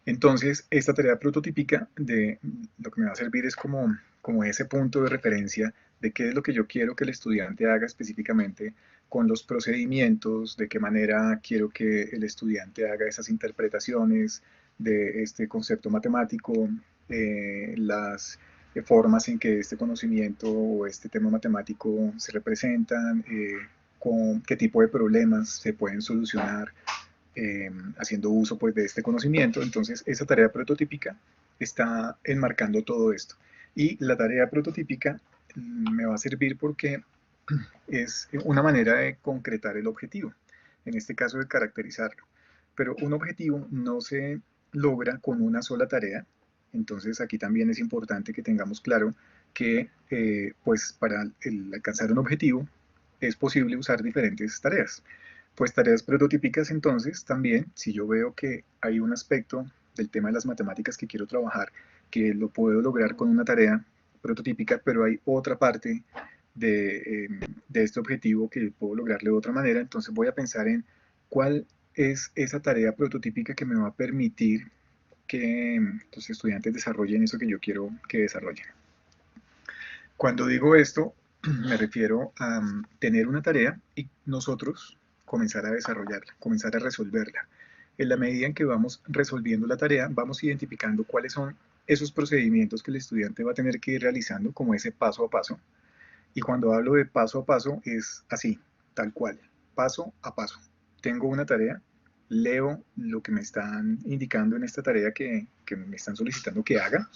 Entonces, esta tarea prototípica lo que me va a servir es como ese punto de referencia de qué es lo que yo quiero que el estudiante haga específicamente con los procedimientos, de qué manera quiero que el estudiante haga esas interpretaciones de este concepto matemático, las formas en que este conocimiento o este tema matemático se representan, con qué tipo de problemas se pueden solucionar haciendo uso pues, de este conocimiento. Entonces, esa tarea prototípica está enmarcando todo esto. Y la tarea prototípica me va a servir porque es una manera de concretar el objetivo, en este caso de caracterizarlo. Pero un objetivo no se logra con una sola tarea. Entonces, aquí también es importante que tengamos claro que pues para alcanzar un objetivo es posible usar diferentes tareas. Pues tareas prototípicas entonces también, si yo veo que hay un aspecto del tema de las matemáticas que quiero trabajar, que lo puedo lograr con una tarea prototípica, pero hay otra parte de este objetivo que puedo lograrle de otra manera, entonces voy a pensar en cuál es esa tarea prototípica que me va a permitir que los estudiantes desarrollen eso que yo quiero que desarrollen. Cuando digo esto, me refiero a tener una tarea y nosotros comenzar a desarrollarla, comenzar a resolverla. En la medida en que vamos resolviendo la tarea, vamos identificando cuáles son esos procedimientos que el estudiante va a tener que ir realizando, como ese paso a paso. Y cuando hablo de paso a paso, es así, tal cual, paso a paso. Tengo una tarea, leo lo que me están indicando en esta tarea que me están solicitando que haga,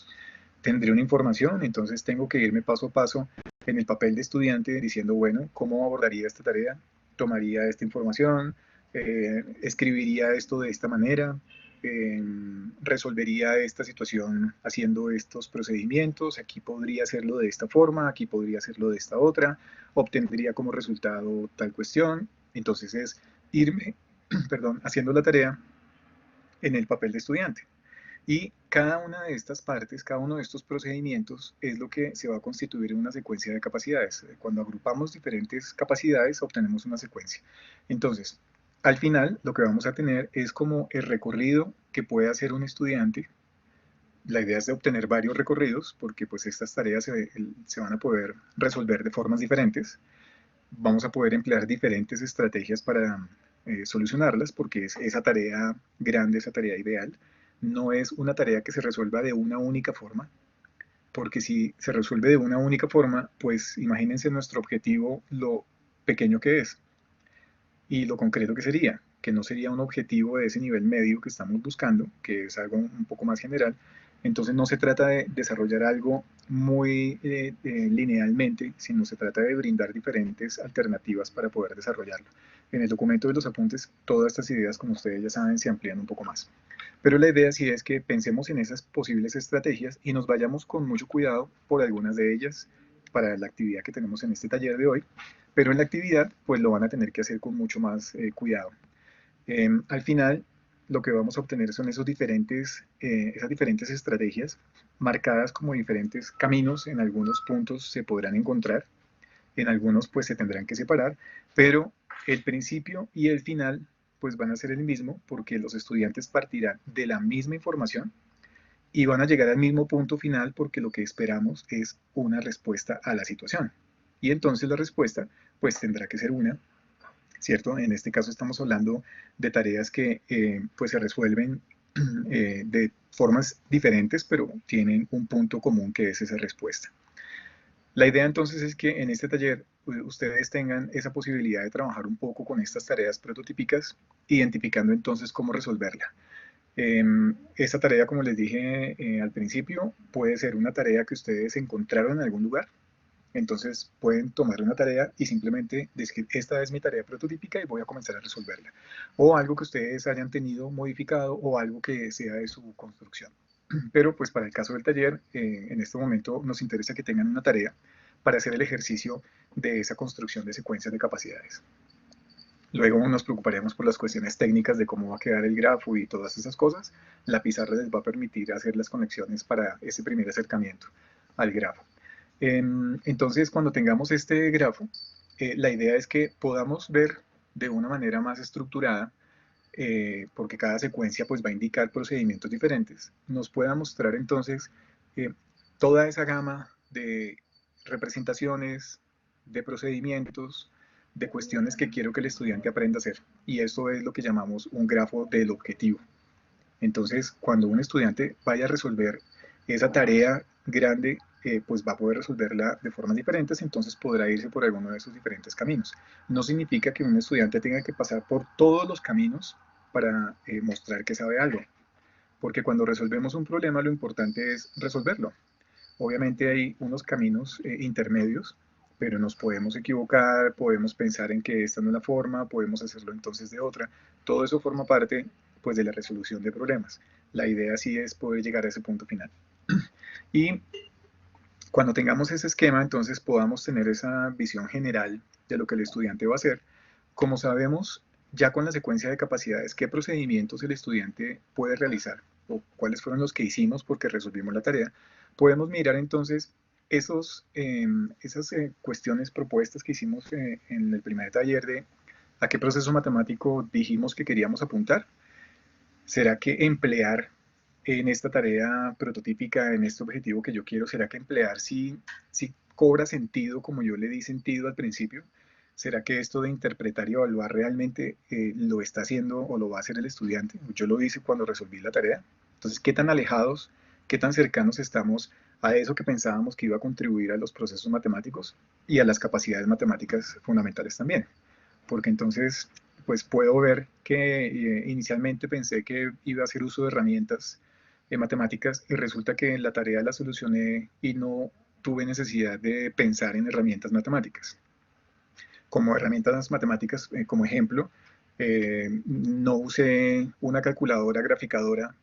tendré una información, entonces tengo que irme paso a paso en el papel de estudiante diciendo, bueno, ¿cómo abordaría esta tarea? Tomaría esta información, escribiría esto de esta manera, resolvería esta situación haciendo estos procedimientos, aquí podría hacerlo de esta forma, aquí podría hacerlo de esta otra, obtendría como resultado tal cuestión. Entonces es irme, perdón, haciendo la tarea en el papel de estudiante. Y cada una de estas partes, cada uno de estos procedimientos es lo que se va a constituir en una secuencia de capacidades. Cuando agrupamos diferentes capacidades obtenemos una secuencia. Entonces, al final lo que vamos a tener es como el recorrido que puede hacer un estudiante. La idea es de obtener varios recorridos porque pues estas tareas se van a poder resolver de formas diferentes. Vamos a poder emplear diferentes estrategias para solucionarlas porque es esa tarea grande, esa tarea ideal. No es una tarea que se resuelva de una única forma, porque si se resuelve de una única forma, pues imagínense nuestro objetivo, lo pequeño que es y lo concreto que sería, que no sería un objetivo de ese nivel medio que estamos buscando, que es algo un poco más general. Entonces no se trata de desarrollar algo muy linealmente, sino se trata de brindar diferentes alternativas para poder desarrollarlo. En el documento de los apuntes, todas estas ideas, como ustedes ya saben, se amplían un poco más. Pero la idea sí es que pensemos en esas posibles estrategias y nos vayamos con mucho cuidado por algunas de ellas para la actividad que tenemos en este taller de hoy, pero en la actividad pues lo van a tener que hacer con mucho más cuidado. Al final lo que vamos a obtener son esas diferentes estrategias marcadas como diferentes caminos. En algunos puntos se podrán encontrar, en algunos pues se tendrán que separar, pero el principio y el final pues van a ser el mismo porque los estudiantes partirán de la misma información y van a llegar al mismo punto final porque lo que esperamos es una respuesta a la situación. Y entonces la respuesta pues tendrá que ser una ¿cierto? En este caso estamos hablando de tareas que pues se resuelven de formas diferentes, pero tienen un punto común que es esa respuesta. La idea entonces es que en este taller ustedes tengan esa posibilidad de trabajar un poco con estas tareas prototípicas, identificando entonces cómo resolverla. Esta tarea, como les dije al principio, puede ser una tarea que ustedes encontraron en algún lugar. Entonces pueden tomar una tarea y simplemente decir, esta es mi tarea prototípica y voy a comenzar a resolverla. O algo que ustedes hayan tenido modificado o algo que sea de su construcción. Pero pues para el caso del taller, en este momento nos interesa que tengan una tarea para hacer el ejercicio de esa construcción de secuencias de capacidades. Luego nos preocuparíamos por las cuestiones técnicas de cómo va a quedar el grafo y todas esas cosas. La pizarra les va a permitir hacer las conexiones para ese primer acercamiento al grafo. Entonces, cuando tengamos este grafo, la idea es que podamos ver de una manera más estructurada, porque cada secuencia pues va a indicar procedimientos diferentes, nos pueda mostrar entonces toda esa gama de representaciones, de procedimientos, de cuestiones que quiero que el estudiante aprenda a hacer. Y eso es lo que llamamos un grafo del objetivo. Entonces, cuando un estudiante vaya a resolver esa tarea grande, pues va a poder resolverla de formas diferentes, entonces podrá irse por alguno de esos diferentes caminos. No significa que un estudiante tenga que pasar por todos los caminos para mostrar que sabe algo, porque cuando resolvemos un problema lo importante es resolverlo. Obviamente hay unos caminos intermedios, pero nos podemos equivocar, podemos pensar en que esta no es la forma, podemos hacerlo entonces de otra. Todo eso forma parte pues, de la resolución de problemas. La idea sí es poder llegar a ese punto final. Y cuando tengamos ese esquema, entonces podamos tener esa visión general de lo que el estudiante va a hacer. Como sabemos, ya con la secuencia de capacidades, qué procedimientos el estudiante puede realizar o cuáles fueron los que hicimos porque resolvimos la tarea, podemos mirar entonces esas cuestiones propuestas que hicimos en el primer taller de a qué proceso matemático dijimos que queríamos apuntar. ¿Será que emplear en esta tarea prototípica, en este objetivo que yo quiero, será que emplear si cobra sentido como yo le di sentido al principio? ¿Será que esto de interpretar y evaluar realmente lo está haciendo o lo va a hacer el estudiante? Yo lo hice cuando resolví la tarea. Entonces, ¿qué tan alejados, qué tan cercanos estamos a eso que pensábamos que iba a contribuir a los procesos matemáticos y a las capacidades matemáticas fundamentales también? Porque entonces, pues puedo ver que inicialmente pensé que iba a hacer uso de herramientas matemáticas y resulta que la tarea la solucioné y no tuve necesidad de pensar en herramientas matemáticas. Como herramientas matemáticas, como ejemplo, no usé una calculadora graficadora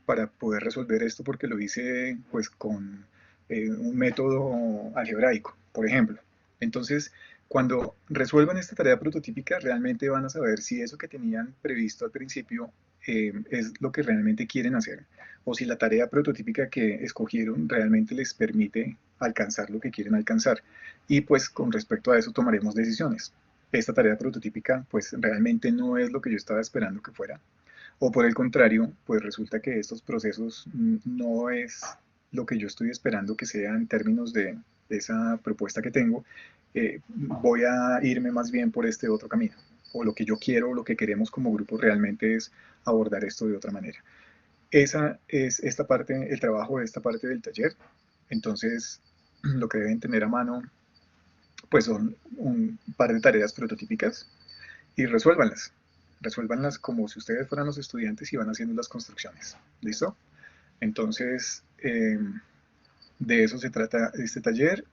para poder resolver esto porque lo hice pues con un método algebraico, por ejemplo. Entonces, cuando resuelvan esta tarea prototípica, realmente van a saber si eso que tenían previsto al principio es lo que realmente quieren hacer, o si la tarea prototípica que escogieron realmente les permite alcanzar lo que quieren alcanzar. Y pues con respecto a eso tomaremos decisiones. Esta tarea prototípica pues realmente no es lo que yo estaba esperando que fuera, o por el contrario, pues resulta que estos procesos no es lo que yo estoy esperando que sea en términos de esa propuesta que tengo, voy a irme más bien por este otro camino. O lo que yo quiero, o lo que queremos como grupo realmente es abordar esto de otra manera. Esa es esta parte, el trabajo de esta parte del taller. Entonces, lo que deben tener a mano, pues son un par de tareas prototípicas y resuélvanlas. Resuélvanlas como si ustedes fueran los estudiantes y van haciendo las construcciones. ¿Listo? Entonces, de eso se trata este taller.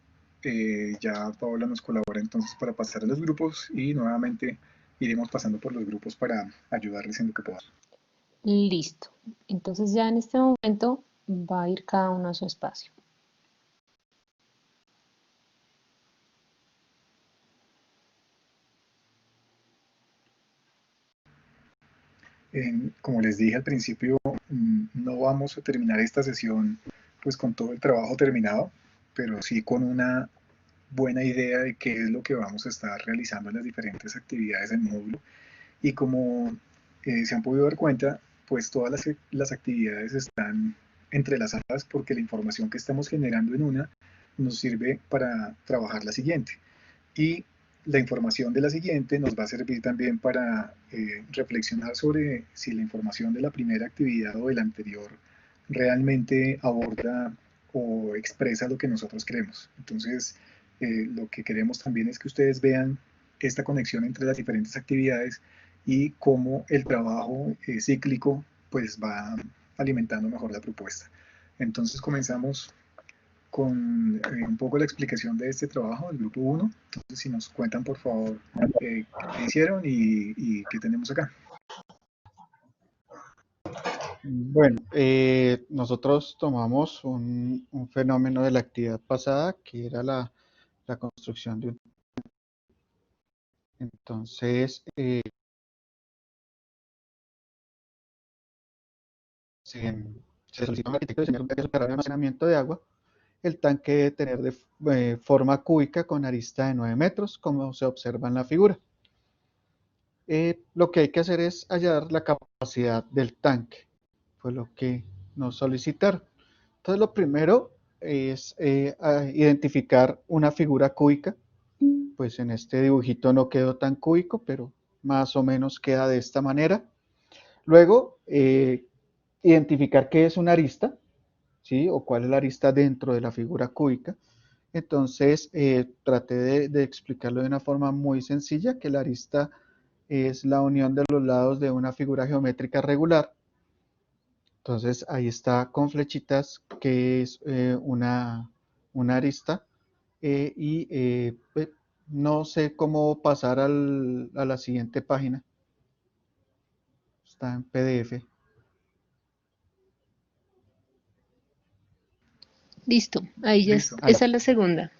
Ya Paola nos colabora entonces para pasar a los grupos y nuevamente iremos pasando por los grupos para ayudarles en lo que podamos. Listo. Entonces ya en este momento va a ir cada uno a su espacio. Como les dije al principio, no vamos a terminar esta sesión pues con todo el trabajo terminado, pero sí con una buena idea de qué es lo que vamos a estar realizando en las diferentes actividades del módulo. Y como se han podido dar cuenta, pues todas las actividades están entrelazadas porque la información que estamos generando en una nos sirve para trabajar la siguiente. Y la información de la siguiente nos va a servir también para reflexionar sobre si la información de la primera actividad o de la anterior realmente aborda o expresa lo que nosotros queremos. Entonces, lo que queremos también es que ustedes vean esta conexión entre las diferentes actividades y cómo el trabajo cíclico pues va alimentando mejor la propuesta. Entonces comenzamos con un poco la explicación de este trabajo del grupo 1. Entonces, si nos cuentan, por favor, qué hicieron y qué tenemos acá. Bueno, nosotros tomamos un fenómeno de la actividad pasada, que era la construcción de un... Entonces, se solicita a un arquitecto diseñar un tanque subterráneo de almacenamiento de agua. El tanque debe tener de forma cúbica con arista de 9 metros, como se observa en la figura. Lo que hay que hacer es hallar la capacidad del tanque, fue lo que nos solicitaron. Entonces, lo primero es identificar una figura cúbica. Pues en este dibujito no quedó tan cúbico, pero más o menos queda de esta manera. Luego, identificar qué es una arista, ¿sí? O cuál es la arista dentro de la figura cúbica. Entonces, traté de explicarlo de una forma muy sencilla, que la arista es la unión de los lados de una figura geométrica regular. Entonces, ahí está con flechitas, que es una arista. Pues, no sé cómo pasar a la siguiente página. Está en PDF. Listo, ahí ya Listo. esa es la segunda.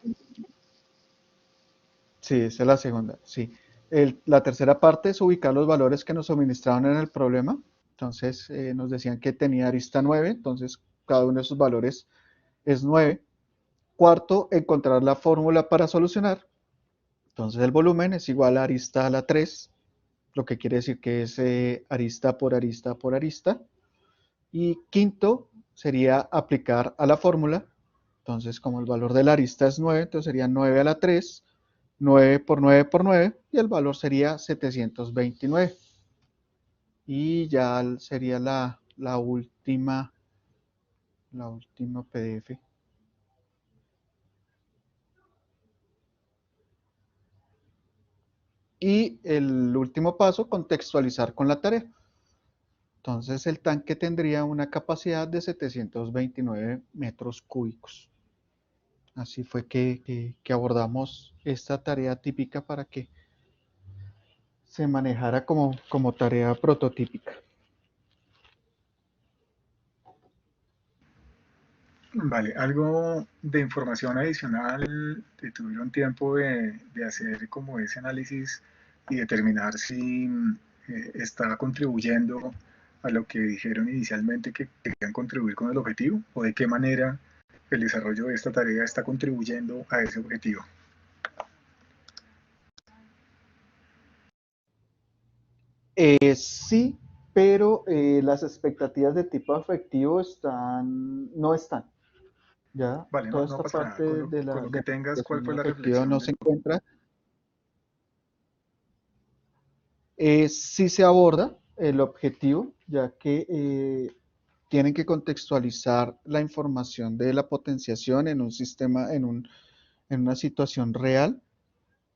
Sí, esa es la segunda, sí. La tercera parte es ubicar los valores que nos suministraron en el problema. Entonces, nos decían que tenía arista 9, entonces cada uno de esos valores es 9. Cuarto, encontrar la fórmula para solucionar. Entonces, el volumen es igual a arista a la 3, lo que quiere decir que es arista por arista por arista. Y quinto, sería aplicar a la fórmula. Entonces, como el valor de la arista es 9, entonces sería 9 a la 3, 9 por 9 por 9, y el valor sería 729. Y ya sería la última PDF. Y el último paso, contextualizar con la tarea. Entonces el tanque tendría una capacidad de 729 metros cúbicos. Así fue que abordamos esta tarea típica para que se manejara como tarea prototípica. Vale, algo de información adicional, que tuvieron tiempo de hacer como ese análisis y determinar si está contribuyendo a lo que dijeron inicialmente que querían contribuir con el objetivo, o de qué manera el desarrollo de esta tarea está contribuyendo a ese objetivo. Sí, pero las expectativas de tipo afectivo no están. ¿Ya? Vale, Toda no esta pasa nada. parte de Con la lo que tengas, ¿cuál fue la afectiva reflexión no del se encuentra. Sí se aborda el objetivo, ya que tienen que contextualizar la información de la potenciación en un sistema, en una situación real,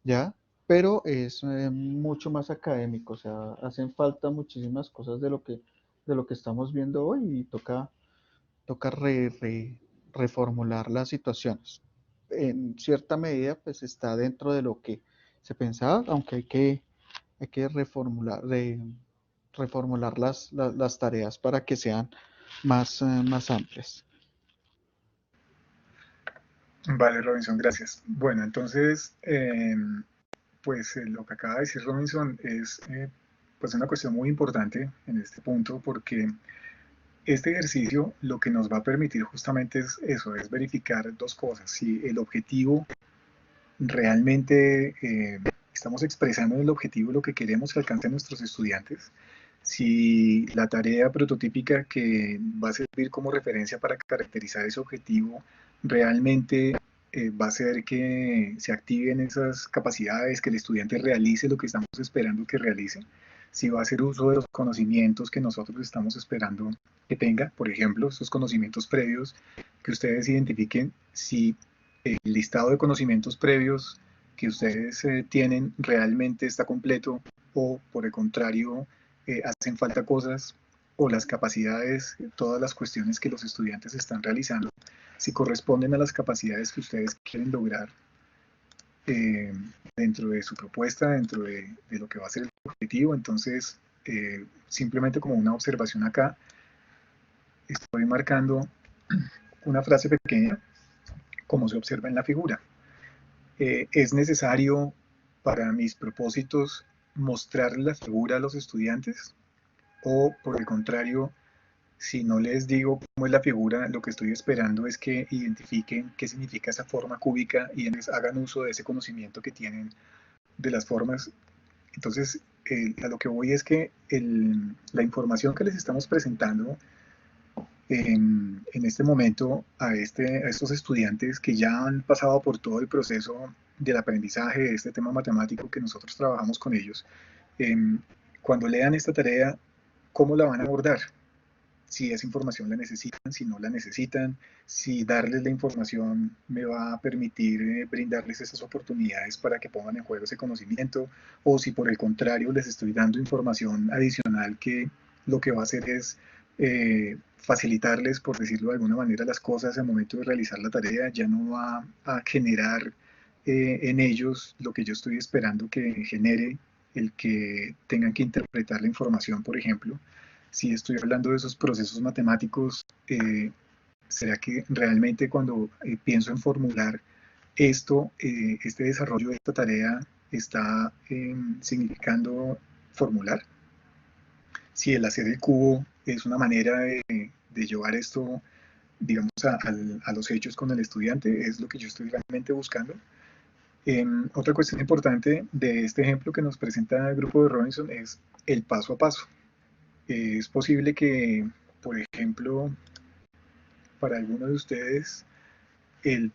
¿ya? Pero es mucho más académico, o sea, hacen falta muchísimas cosas de lo que estamos viendo hoy y toca reformular las situaciones. En cierta medida, pues está dentro de lo que se pensaba, aunque hay que reformular las tareas para que sean más amplias. Vale, Robinson, gracias. Bueno, entonces, pues lo que acaba de decir Robinson es pues una cuestión muy importante en este punto, porque este ejercicio lo que nos va a permitir justamente es eso, es verificar dos cosas. Si el objetivo realmente estamos expresando en el objetivo lo que queremos que alcancen nuestros estudiantes, si la tarea prototípica que va a servir como referencia para caracterizar ese objetivo realmente va a hacer que se activen esas capacidades, que el estudiante realice lo que estamos esperando que realice, si va a hacer uso de los conocimientos que nosotros estamos esperando que tenga, por ejemplo, esos conocimientos previos, que ustedes identifiquen si el listado de conocimientos previos que ustedes tienen realmente está completo o por el contrario hacen falta cosas o las capacidades, todas las cuestiones que los estudiantes están realizando, si corresponden a las capacidades que ustedes quieren lograr dentro de su propuesta, dentro de lo que va a ser el objetivo. Entonces, simplemente como una observación acá, estoy marcando una frase pequeña, como se observa en la figura. Es necesario para mis propósitos mostrar la figura a los estudiantes, o por el contrario, si no les digo cómo es la figura, lo que estoy esperando es que identifiquen qué significa esa forma cúbica y hagan uso de ese conocimiento que tienen de las formas. Entonces, a lo que voy es que la información que les estamos presentando en este momento a estos estudiantes que ya han pasado por todo el proceso del aprendizaje de este tema matemático que nosotros trabajamos con ellos, cuando lean esta tarea, ¿cómo la van a abordar? Si esa información la necesitan, si no la necesitan, si darles la información me va a permitir brindarles esas oportunidades para que pongan en juego ese conocimiento, o si por el contrario les estoy dando información adicional que lo que va a hacer es facilitarles, por decirlo de alguna manera, las cosas al momento de realizar la tarea, ya no va a generar en ellos lo que yo estoy esperando que genere el que tengan que interpretar la información, por ejemplo. Si estoy hablando de esos procesos matemáticos, ¿será que realmente cuando pienso en formular esto, este desarrollo de esta tarea está significando formular? Si el hacer el cubo es una manera de llevar esto, digamos, a los hechos con el estudiante, es lo que yo estoy realmente buscando. Otra cuestión importante de este ejemplo que nos presenta el grupo de Robinson es el paso a paso. Es posible que, por ejemplo, para algunos de ustedes, el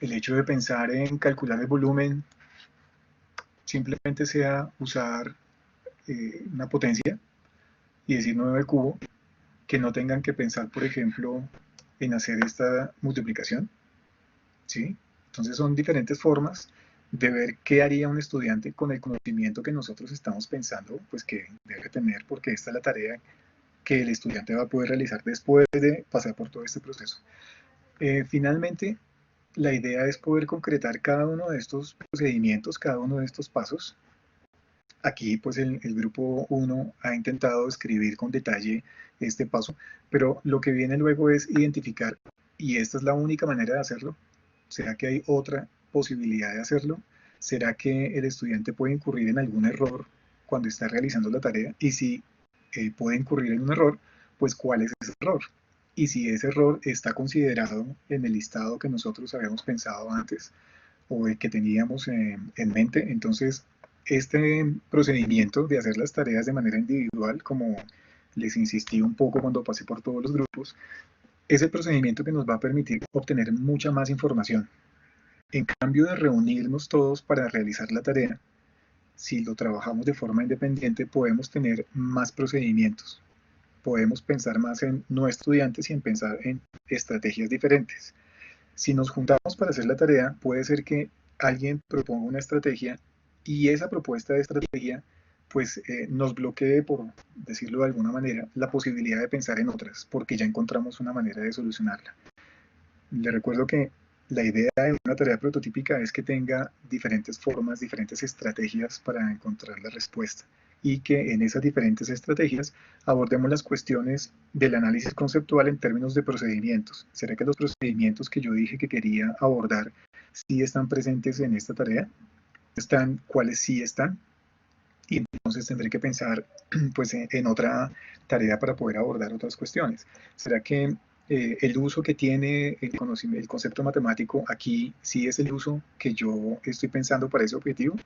hecho de pensar en calcular el volumen simplemente sea usar una potencia y decir 9 al cubo, que no tengan que pensar, por ejemplo, en hacer esta multiplicación, ¿sí? Entonces son diferentes formas de ver qué haría un estudiante con el conocimiento que nosotros estamos pensando, pues que debe tener, porque esta es la tarea que el estudiante va a poder realizar después de pasar por todo este proceso. Finalmente, la idea es poder concretar cada uno de estos procedimientos, cada uno de estos pasos. Aquí pues el grupo 1 ha intentado escribir con detalle este paso, pero lo que viene luego es identificar, y esta es la única manera de hacerlo. ¿Será que hay otra posibilidad de hacerlo? ¿Será que el estudiante puede incurrir en algún error cuando está realizando la tarea? Y si puede incurrir en un error, pues ¿cuál es ese error? Y si ese error está considerado en el listado que nosotros habíamos pensado antes o que teníamos en mente, entonces este procedimiento de hacer las tareas de manera individual, como les insistí un poco cuando pasé por todos los grupos, es el procedimiento que nos va a permitir obtener mucha más información. En cambio de reunirnos todos para realizar la tarea, si lo trabajamos de forma independiente, podemos tener más procedimientos. Podemos pensar más en no estudiantes y en pensar en estrategias diferentes. Si nos juntamos para hacer la tarea, puede ser que alguien proponga una estrategia y esa propuesta de estrategia pues nos bloquee, por decirlo de alguna manera, la posibilidad de pensar en otras, porque ya encontramos una manera de solucionarla. Les recuerdo que la idea de una tarea prototípica es que tenga diferentes formas, diferentes estrategias para encontrar la respuesta y que en esas diferentes estrategias abordemos las cuestiones del análisis conceptual en términos de procedimientos. ¿Será que los procedimientos que yo dije que quería abordar sí están presentes en esta tarea? ¿Están? ¿Cuáles sí están? Y entonces tendré que pensar pues, en otra tarea para poder abordar otras cuestiones. ¿Será que el uso que tiene el concepto matemático aquí sí es el uso que yo estoy pensando para ese objetivo?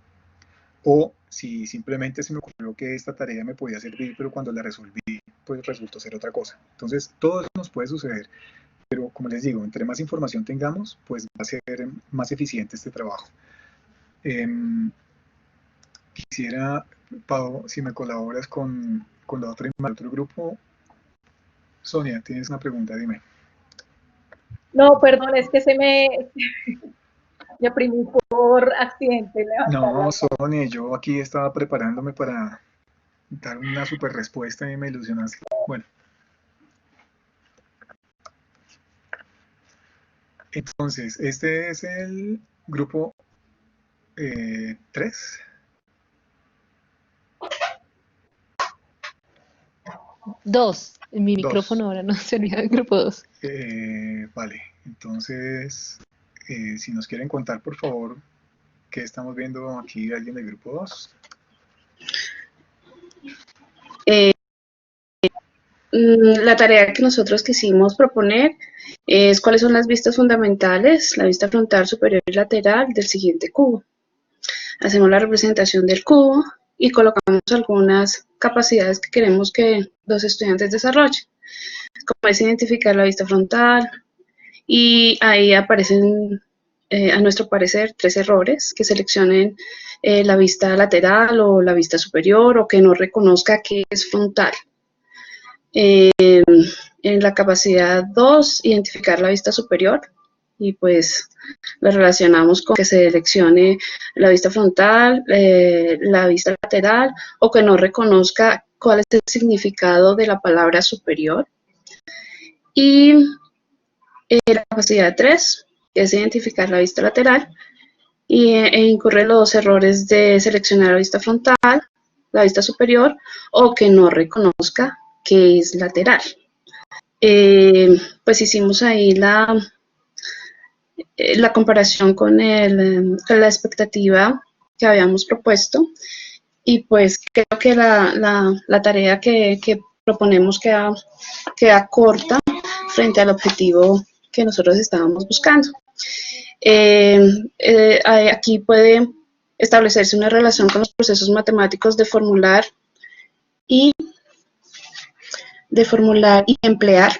O si simplemente se me ocurrió que esta tarea me podía servir, pero cuando la resolví, pues resultó ser otra cosa. Entonces, todo eso nos puede suceder. pero como les digo, entre más información tengamos, pues va a ser más eficiente este trabajo. Quisiera, Pau, si me colaboras con la otra imagen, otro grupo. Sonia, tienes una pregunta, dime. No, perdón, es que me oprimí por accidente levantar la No, mano. Sonia, yo aquí estaba preparándome para dar una super respuesta y me ilusionaste. Bueno, entonces, este es el grupo 3. Dos. En mi 2. micrófono ahora no servía el grupo dos. Vale, entonces, si nos quieren contar, por favor, qué estamos viendo aquí, alguien del grupo 2. Eh, La tarea que nosotros quisimos proponer es cuáles son las vistas fundamentales, la vista frontal, superior y lateral del siguiente cubo. Hacemos la representación del cubo y colocamos algunas capacidades que queremos que los estudiantes desarrollen, como es identificar la vista frontal, y ahí aparecen, a nuestro parecer, 3 errores: que seleccionen la vista lateral o la vista superior, o que no reconozca que es frontal. En la capacidad 2, identificar la vista superior, y pues lo relacionamos con que se seleccione la vista frontal, la vista lateral, o que no reconozca cuál es el significado de la palabra superior. Y la capacidad 3, que es identificar la vista lateral, e incurre los errores de seleccionar la vista frontal, la vista superior, o que no reconozca que es lateral. Pues hicimos ahí la comparación con la expectativa que habíamos propuesto, y pues creo que la tarea que proponemos queda corta frente al objetivo que nosotros estábamos buscando. Aquí puede establecerse una relación con los procesos matemáticos de formular y emplear,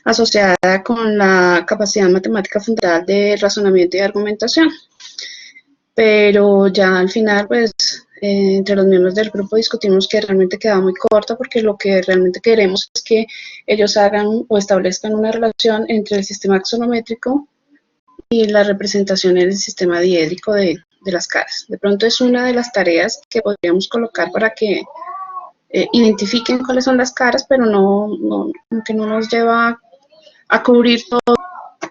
asociada con la capacidad matemática fundamental de razonamiento y argumentación. Pero ya al final, pues, entre los miembros del grupo discutimos que realmente queda muy corta, porque lo que realmente queremos es que ellos hagan o establezcan una relación entre el sistema axonométrico y la representación en el sistema diédrico de las caras. De pronto es una de las tareas que podríamos colocar para que identifiquen cuáles son las caras, pero que no nos lleva a cubrir todo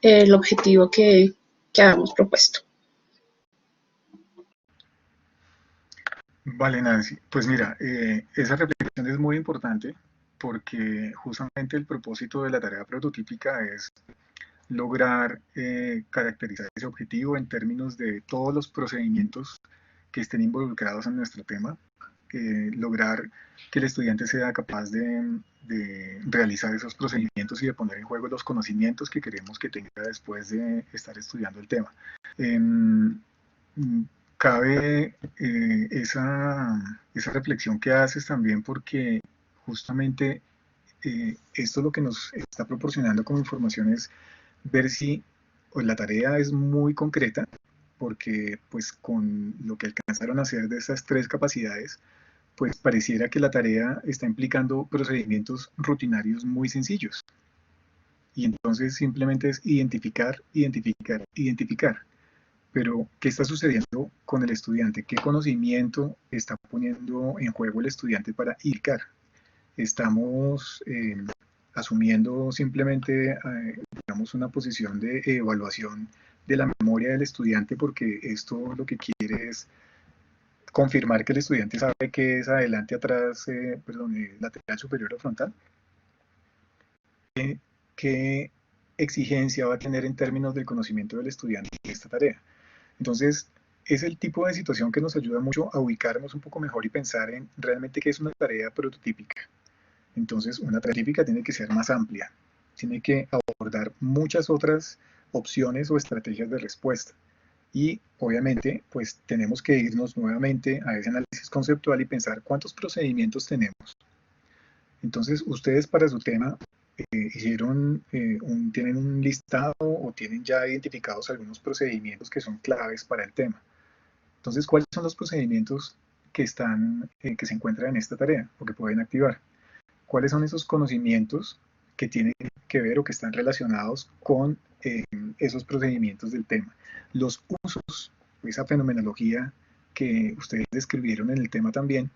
el objetivo que habíamos propuesto. Vale, Nancy. Pues mira, esa reflexión es muy importante porque justamente el propósito de la tarea prototípica es lograr caracterizar ese objetivo en términos de todos los procedimientos que estén involucrados en nuestro tema, lograr que el estudiante sea capaz de realizar esos procedimientos y de poner en juego los conocimientos que queremos que tenga después de estar estudiando el tema. Cabe esa reflexión que haces también porque justamente esto lo que nos está proporcionando como información es ver si la tarea es muy concreta, porque pues con lo que alcanzaron a hacer de esas 3 capacidades, pues pareciera que la tarea está implicando procedimientos rutinarios muy sencillos. Y entonces simplemente es identificar, identificar, identificar. Pero, ¿qué está sucediendo con el estudiante? ¿Qué conocimiento está poniendo en juego el estudiante para identificar? Estamos asumiendo simplemente, digamos, una posición de evaluación de la memoria del estudiante, porque esto lo que quiere es confirmar que el estudiante sabe qué es adelante, atrás, lateral, superior o frontal. ¿Qué exigencia va a tener en términos del conocimiento del estudiante en esta tarea? Entonces, es el tipo de situación que nos ayuda mucho a ubicarnos un poco mejor y pensar en realmente qué es una tarea prototípica. Entonces, una tarea típica tiene que ser más amplia, tiene que abordar muchas otras opciones o estrategias de respuesta. Y obviamente, pues tenemos que irnos nuevamente a ese análisis conceptual y pensar cuántos procedimientos tenemos. Entonces, ustedes para su tema tienen un listado o tienen ya identificados algunos procedimientos que son claves para el tema. Entonces, ¿cuáles son los procedimientos que se encuentran en esta tarea o que pueden activar? ¿Cuáles son esos conocimientos que tienen que ver o que están relacionados con esos procedimientos del tema? Los usos, esa fenomenología que ustedes describieron en el tema también,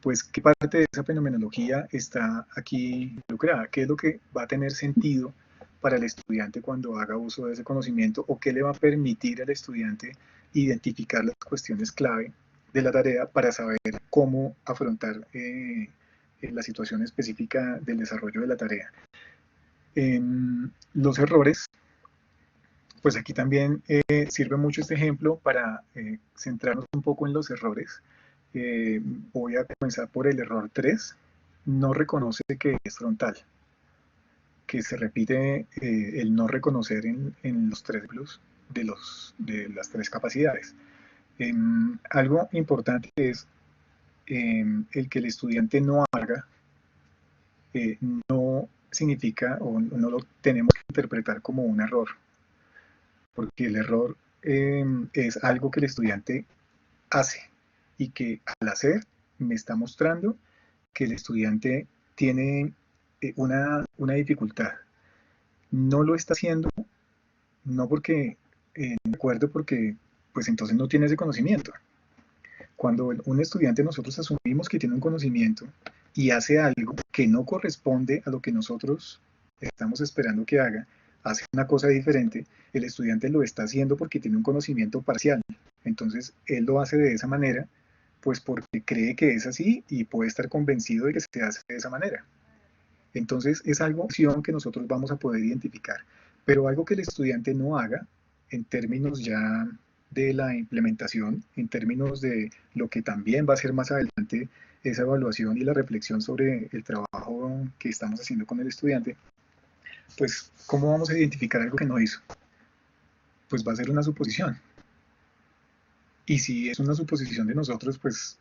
pues qué parte de esa fenomenología está aquí involucrada, qué es lo que va a tener sentido para el estudiante cuando haga uso de ese conocimiento o qué le va a permitir al estudiante identificar las cuestiones clave de la tarea para saber cómo afrontar la situación específica del desarrollo de la tarea. Los errores, pues aquí también sirve mucho este ejemplo para centrarnos un poco en los errores. Voy a comenzar por el error 3. No reconoce que es frontal, que se repite el no reconocer en los 3 ejemplos de las 3 capacidades. Algo importante es el que el estudiante no haga, no significa o no lo tenemos que interpretar como un error, porque el error es algo que el estudiante hace y que al hacer me está mostrando que el estudiante tiene una dificultad. No lo está haciendo, no porque, de acuerdo, porque pues entonces no tiene ese conocimiento. Cuando un estudiante nosotros asumimos que tiene un conocimiento y hace algo que no corresponde a lo que nosotros estamos esperando que haga, hace una cosa diferente, el estudiante lo está haciendo porque tiene un conocimiento parcial. Entonces él lo hace de esa manera, pues porque cree que es así y puede estar convencido de que se hace de esa manera. Entonces es algo que nosotros vamos a poder identificar, pero algo que el estudiante no haga en términos ya de la implementación, en términos de lo que también va a ser más adelante esa evaluación y la reflexión sobre el trabajo que estamos haciendo con el estudiante, pues ¿cómo vamos a identificar algo que no hizo? Pues va a ser una suposición. Y si es una suposición de nosotros, pues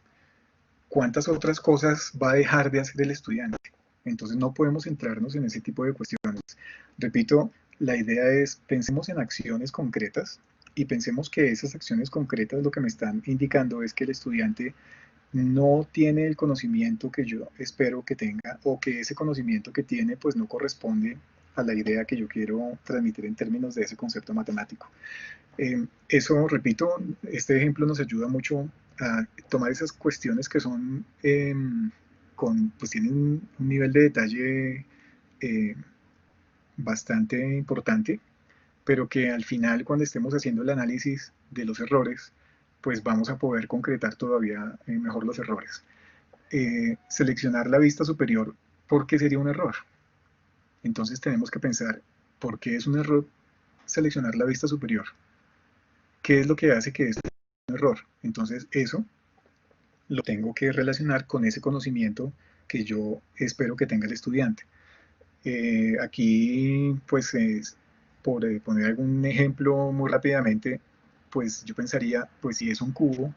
¿cuántas otras cosas va a dejar de hacer el estudiante? Entonces no podemos centrarnos en ese tipo de cuestiones. Repito, la idea es pensemos en acciones concretas y pensemos que esas acciones concretas lo que me están indicando es que el estudiante no tiene el conocimiento que yo espero que tenga o que ese conocimiento que tiene pues no corresponde a la idea que yo quiero transmitir en términos de ese concepto matemático. Eso, repito, este ejemplo nos ayuda mucho a tomar esas cuestiones que son, pues tienen un nivel de detalle bastante importante, pero que al final cuando estemos haciendo el análisis de los errores, pues vamos a poder concretar todavía mejor los errores. Seleccionar la vista superior, ¿por qué sería un error? Entonces tenemos que pensar, ¿por qué es un error seleccionar la vista superior? ¿Qué es lo que hace que esto sea un error? Entonces eso lo tengo que relacionar con ese conocimiento que yo espero que tenga el estudiante. Aquí, pues, por poner algún ejemplo muy rápidamente, pues yo pensaría, pues si es un cubo,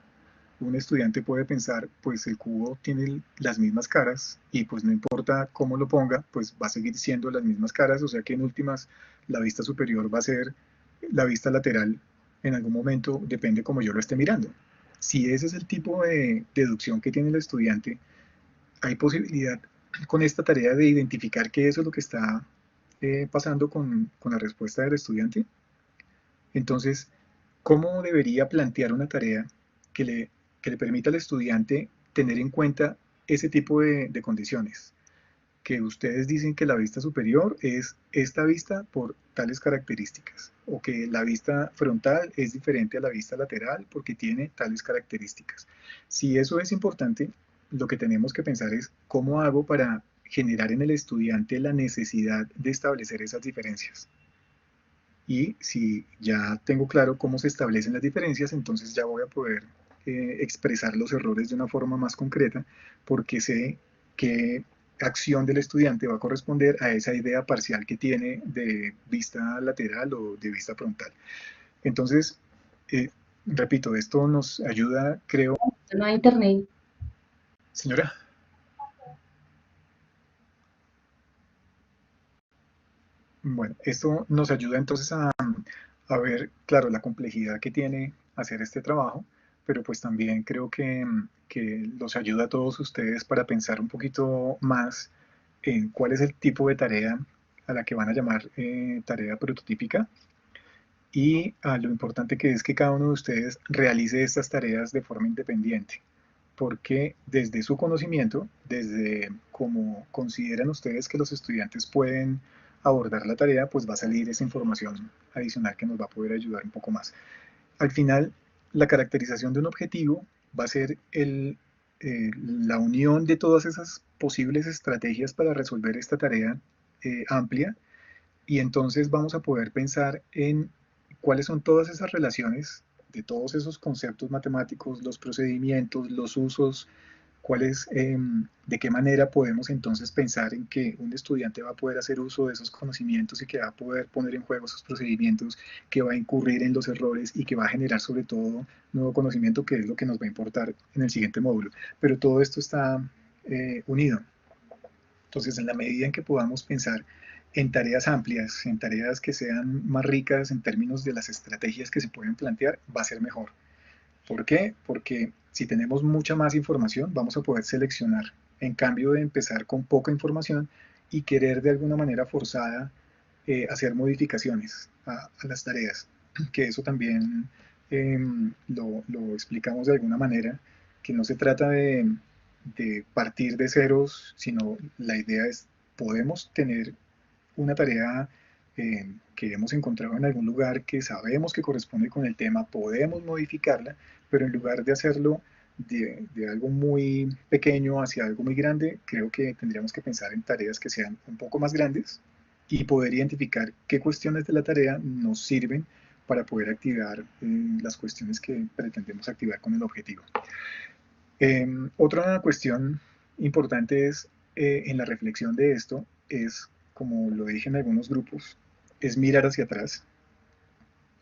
un estudiante puede pensar, pues el cubo tiene las mismas caras y pues no importa cómo lo ponga, pues va a seguir siendo las mismas caras, o sea que en últimas la vista superior va a ser la vista lateral en algún momento, depende como yo lo esté mirando. Si ese es el tipo de deducción que tiene el estudiante, hay posibilidad con esta tarea de identificar qué es lo que está pasando con la respuesta del estudiante. Entonces, ¿cómo debería plantear una tarea que le permita al estudiante tener en cuenta ese tipo de condiciones? Que ustedes dicen que la vista superior es esta vista por tales características, o que la vista frontal es diferente a la vista lateral porque tiene tales características. Si eso es importante, lo que tenemos que pensar es cómo hago para generar en el estudiante la necesidad de establecer esas diferencias. Y si ya tengo claro cómo se establecen las diferencias, entonces ya voy a poder expresar los errores de una forma más concreta, porque sé qué acción del estudiante va a corresponder a esa idea parcial que tiene de vista lateral o de vista frontal. Entonces, repito, esto nos ayuda, creo. No hay internet. Señora. Bueno, esto nos ayuda entonces a ver, claro, la complejidad que tiene hacer este trabajo, pero pues también creo que los ayuda a todos ustedes para pensar un poquito más en cuál es el tipo de tarea a la que van a llamar tarea prototípica y a lo importante que es que cada uno de ustedes realice estas tareas de forma independiente, porque desde su conocimiento, desde cómo consideran ustedes que los estudiantes pueden abordar la tarea, pues va a salir esa información adicional que nos va a poder ayudar un poco más. Al final, la caracterización de un objetivo va a ser la unión de todas esas posibles estrategias para resolver esta tarea amplia, y entonces vamos a poder pensar en cuáles son todas esas relaciones de todos esos conceptos matemáticos, los procedimientos, los usos, de qué manera podemos entonces pensar en que un estudiante va a poder hacer uso de esos conocimientos y que va a poder poner en juego esos procedimientos, que va a incurrir en los errores y que va a generar sobre todo nuevo conocimiento, que es lo que nos va a importar en el siguiente módulo. Pero todo esto está unido. Entonces, en la medida en que podamos pensar en tareas amplias, en tareas que sean más ricas en términos de las estrategias que se pueden plantear, va a ser mejor. ¿Por qué? Porque si tenemos mucha más información, vamos a poder seleccionar. En cambio de empezar con poca información y querer de alguna manera forzada hacer modificaciones a las tareas, que eso también lo explicamos de alguna manera, que no se trata de partir de ceros, sino la idea es, podemos tener una tarea que hemos encontrado en algún lugar que sabemos que corresponde con el tema, podemos modificarla, pero en lugar de hacerlo de algo muy pequeño hacia algo muy grande, creo que tendríamos que pensar en tareas que sean un poco más grandes y poder identificar qué cuestiones de la tarea nos sirven para poder activar las cuestiones que pretendemos activar con el objetivo. Otra cuestión importante es, en la reflexión de esto, es, como lo dije en algunos grupos, es mirar hacia atrás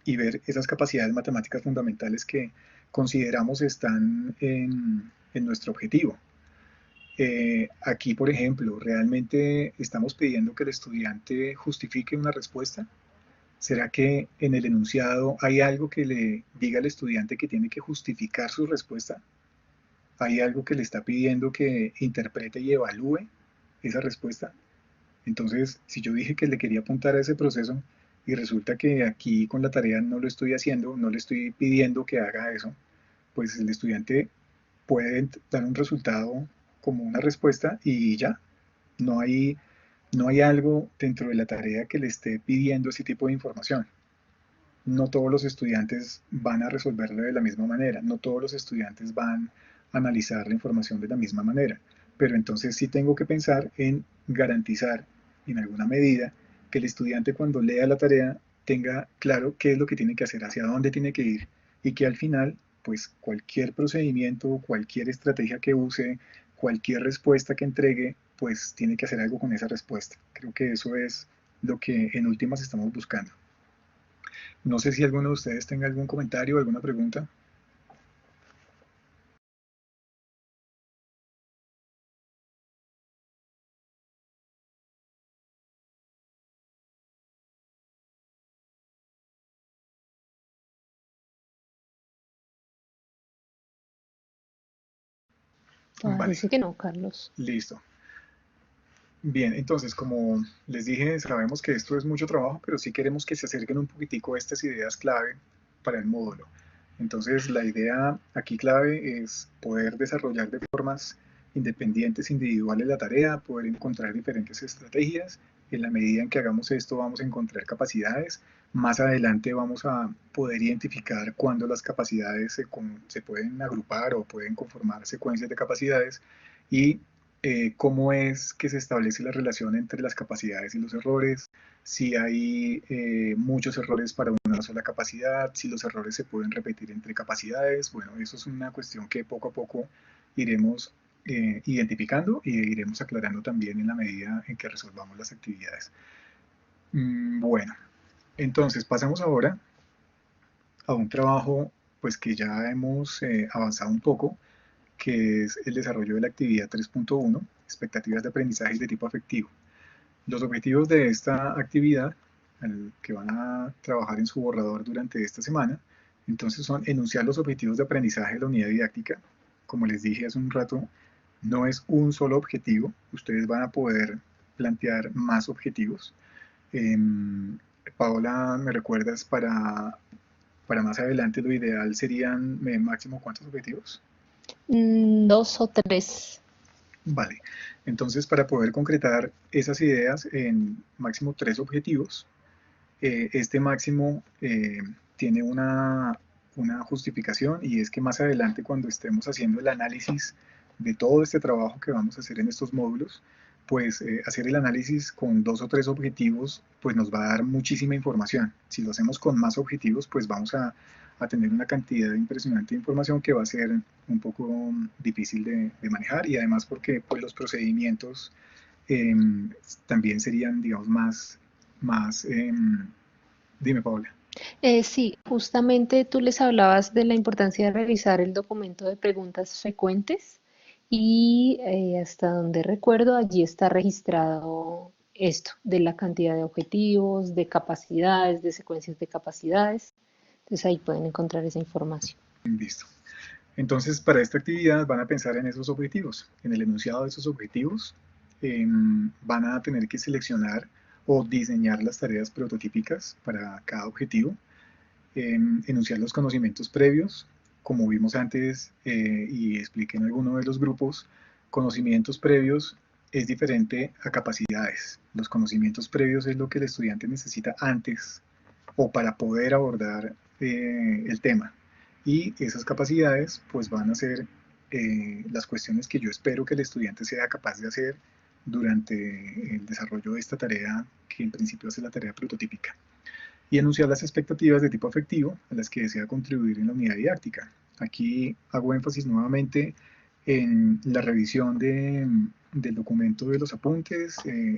y ver esas capacidades matemáticas fundamentales que consideramos están en nuestro objetivo. Aquí, por ejemplo, ¿realmente estamos pidiendo que el estudiante justifique una respuesta? ¿Será que en el enunciado hay algo que le diga al estudiante que tiene que justificar su respuesta? ¿Hay algo que le está pidiendo que interprete y evalúe esa respuesta? Entonces, si yo dije que le quería apuntar a ese proceso y resulta que aquí con la tarea no lo estoy haciendo, no le estoy pidiendo que haga eso, pues el estudiante puede dar un resultado como una respuesta y ya, no hay, no hay algo dentro de la tarea que le esté pidiendo ese tipo de información. No todos los estudiantes van a resolverlo de la misma manera, no todos los estudiantes van a analizar la información de la misma manera, pero entonces sí tengo que pensar en garantizar en alguna medida que el estudiante cuando lea la tarea tenga claro qué es lo que tiene que hacer, hacia dónde tiene que ir y que al final pues cualquier procedimiento, cualquier estrategia que use, cualquier respuesta que entregue, pues tiene que hacer algo con esa respuesta. Creo que eso es lo que en últimas estamos buscando. No sé si alguno de ustedes tenga algún comentario o alguna pregunta. Vale, Parece que no, Carlos. listo. Bien, entonces, como les dije, sabemos que esto es mucho trabajo, pero sí queremos que se acerquen un poquitico a estas ideas clave para el módulo. Entonces, la idea aquí clave es poder desarrollar de formas independientes, individuales la tarea, poder encontrar diferentes estrategias. En la medida en que hagamos esto, vamos a encontrar capacidades. Más adelante vamos a poder identificar cuándo las capacidades se pueden agrupar o pueden conformar secuencias de capacidades y cómo es que se establece la relación entre las capacidades y los errores, si hay muchos errores para una sola capacidad, si los errores se pueden repetir entre capacidades. Bueno, eso es una cuestión que poco a poco iremos identificando y iremos aclarando también en la medida en que resolvamos las actividades. Bueno, entonces pasamos ahora a un trabajo pues que ya hemos avanzado un poco, que es el desarrollo de la actividad 3.1, expectativas de aprendizaje de tipo afectivo. Los objetivos de esta actividad, que van a trabajar en su borrador durante esta semana, entonces son enunciar los objetivos de aprendizaje de la unidad didáctica. Como les dije hace un rato, no es un solo objetivo, ustedes van a poder plantear más objetivos. Paola, ¿me recuerdas para más adelante lo ideal serían máximo cuántos objetivos? 2 o 3. Vale, entonces para poder concretar esas ideas en máximo 3 objetivos, este máximo tiene una justificación, y es que más adelante, cuando estemos haciendo el análisis de todo este trabajo que vamos a hacer en estos módulos, pues hacer el análisis con 2 o 3 objetivos pues nos va a dar muchísima información. Si lo hacemos con más objetivos, pues vamos a tener una cantidad impresionante de información que va a ser un poco difícil de manejar, y además porque pues los procedimientos eh, también serían, digamos, más dime, Paola. Sí, justamente tú les hablabas de la importancia de revisar el documento de preguntas frecuentes y hasta donde recuerdo allí está registrado esto de la cantidad de objetivos, de capacidades, de secuencias de capacidades. Entonces ahí pueden encontrar esa información. Listo. Entonces, para esta actividad van a pensar en esos objetivos, en el enunciado de esos objetivos. Van a tener que seleccionar o diseñar las tareas prototípicas para cada objetivo, enunciar los conocimientos previos. Como vimos antes y expliqué en alguno de los grupos, conocimientos previos es diferente a capacidades. Los conocimientos previos es lo que el estudiante necesita antes o para poder abordar el tema. Y esas capacidades pues van a ser las cuestiones que yo espero que el estudiante sea capaz de hacer durante el desarrollo de esta tarea, que en principio es la tarea prototípica. Y enunciar las expectativas de tipo afectivo a las que desea contribuir en la unidad didáctica. Aquí hago énfasis nuevamente en la revisión del documento de los apuntes,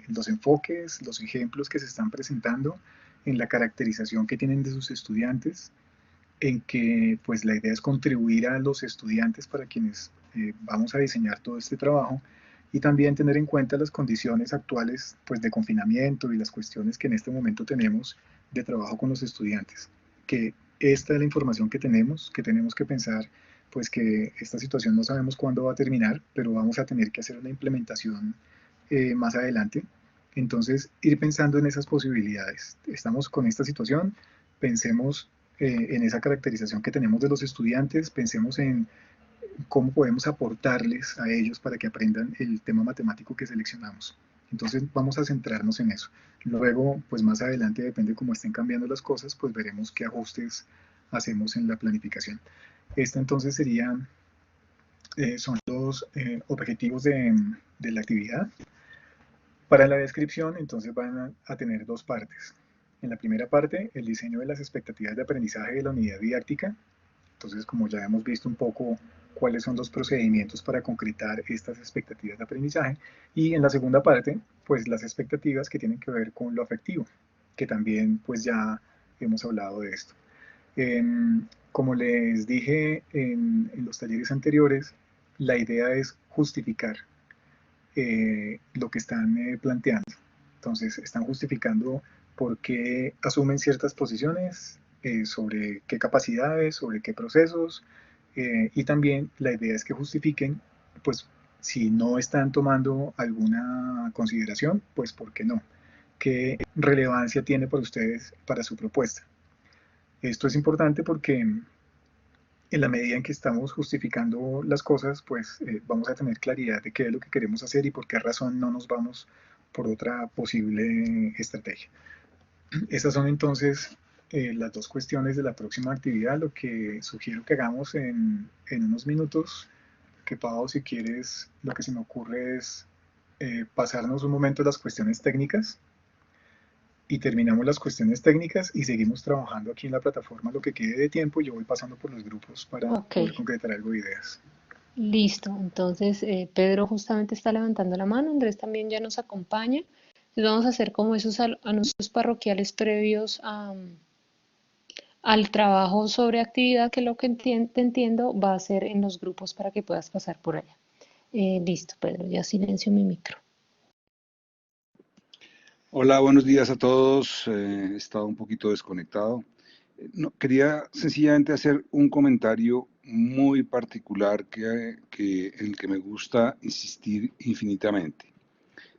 los enfoques, los ejemplos que se están presentando, en la caracterización que tienen de sus estudiantes, en que pues la idea es contribuir a los estudiantes para quienes vamos a diseñar todo este trabajo, y también tener en cuenta las condiciones actuales pues de confinamiento y las cuestiones que en este momento tenemos de trabajo con los estudiantes, que esta es la información que tenemos que pensar pues que esta situación no sabemos cuándo va a terminar, pero vamos a tener que hacer una implementación más adelante. Entonces, ir pensando en esas posibilidades. Estamos con esta situación, pensemos en esa caracterización que tenemos de los estudiantes, pensemos en cómo podemos aportarles a ellos para que aprendan el tema matemático que seleccionamos. Entonces vamos a centrarnos en eso. Luego, pues más adelante, depende de cómo estén cambiando las cosas, pues veremos qué ajustes hacemos en la planificación. Esta entonces son los objetivos de la actividad. Para la descripción, entonces van a tener 2 partes. En la primera parte, el diseño de las expectativas de aprendizaje de la unidad didáctica. Entonces, como ya hemos visto un poco cuáles son los procedimientos para concretar estas expectativas de aprendizaje. Y en la segunda parte, pues las expectativas que tienen que ver con lo afectivo, que también pues ya hemos hablado de esto. Como les dije en los talleres anteriores, la idea es justificar lo que están planteando. Entonces, están justificando por qué asumen ciertas posiciones, sobre qué capacidades, sobre qué procesos, y también la idea es que justifiquen, pues, si no están tomando alguna consideración, pues, ¿por qué no? ¿Qué relevancia tiene para ustedes, para su propuesta? Esto es importante porque en la medida en que estamos justificando las cosas, pues vamos a tener claridad de qué es lo que queremos hacer y por qué razón no nos vamos por otra posible estrategia. Esas son entonces las 2 cuestiones de la próxima actividad. Lo que sugiero que hagamos en unos minutos, que Pau, si quieres, lo que se me ocurre es pasarnos un momento las cuestiones técnicas, y terminamos las cuestiones técnicas y seguimos trabajando aquí en la plataforma lo que quede de tiempo, y yo voy pasando por los grupos para Ok, poder concretar algo de ideas. listo. Entonces, Pedro justamente está levantando la mano, Andrés también ya nos acompaña. Entonces vamos a hacer como esos anuncios parroquiales previos al trabajo sobre actividad, que lo que entiendo va a ser en los grupos para que puedas pasar por allá. Listo, Pedro, ya silencio mi micro. Hola, buenos días a todos. He estado un poquito desconectado. No, quería sencillamente hacer un comentario muy particular en el que me gusta insistir infinitamente.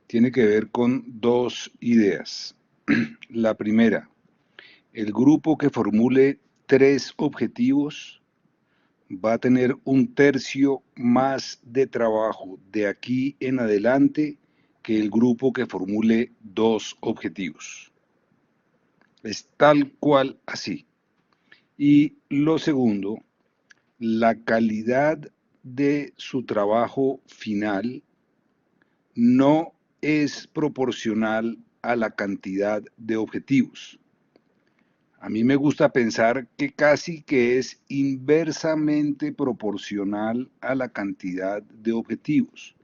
Tiene que ver con dos ideas. La primera, el grupo que formule 3 objetivos va a tener un tercio más de trabajo de aquí en adelante que el grupo que formule 2 objetivos. Es tal cual así. Y lo segundo, la calidad de su trabajo final no es proporcional a la cantidad de objetivos. A mí me gusta pensar que casi que es inversamente proporcional a la cantidad de objetivos.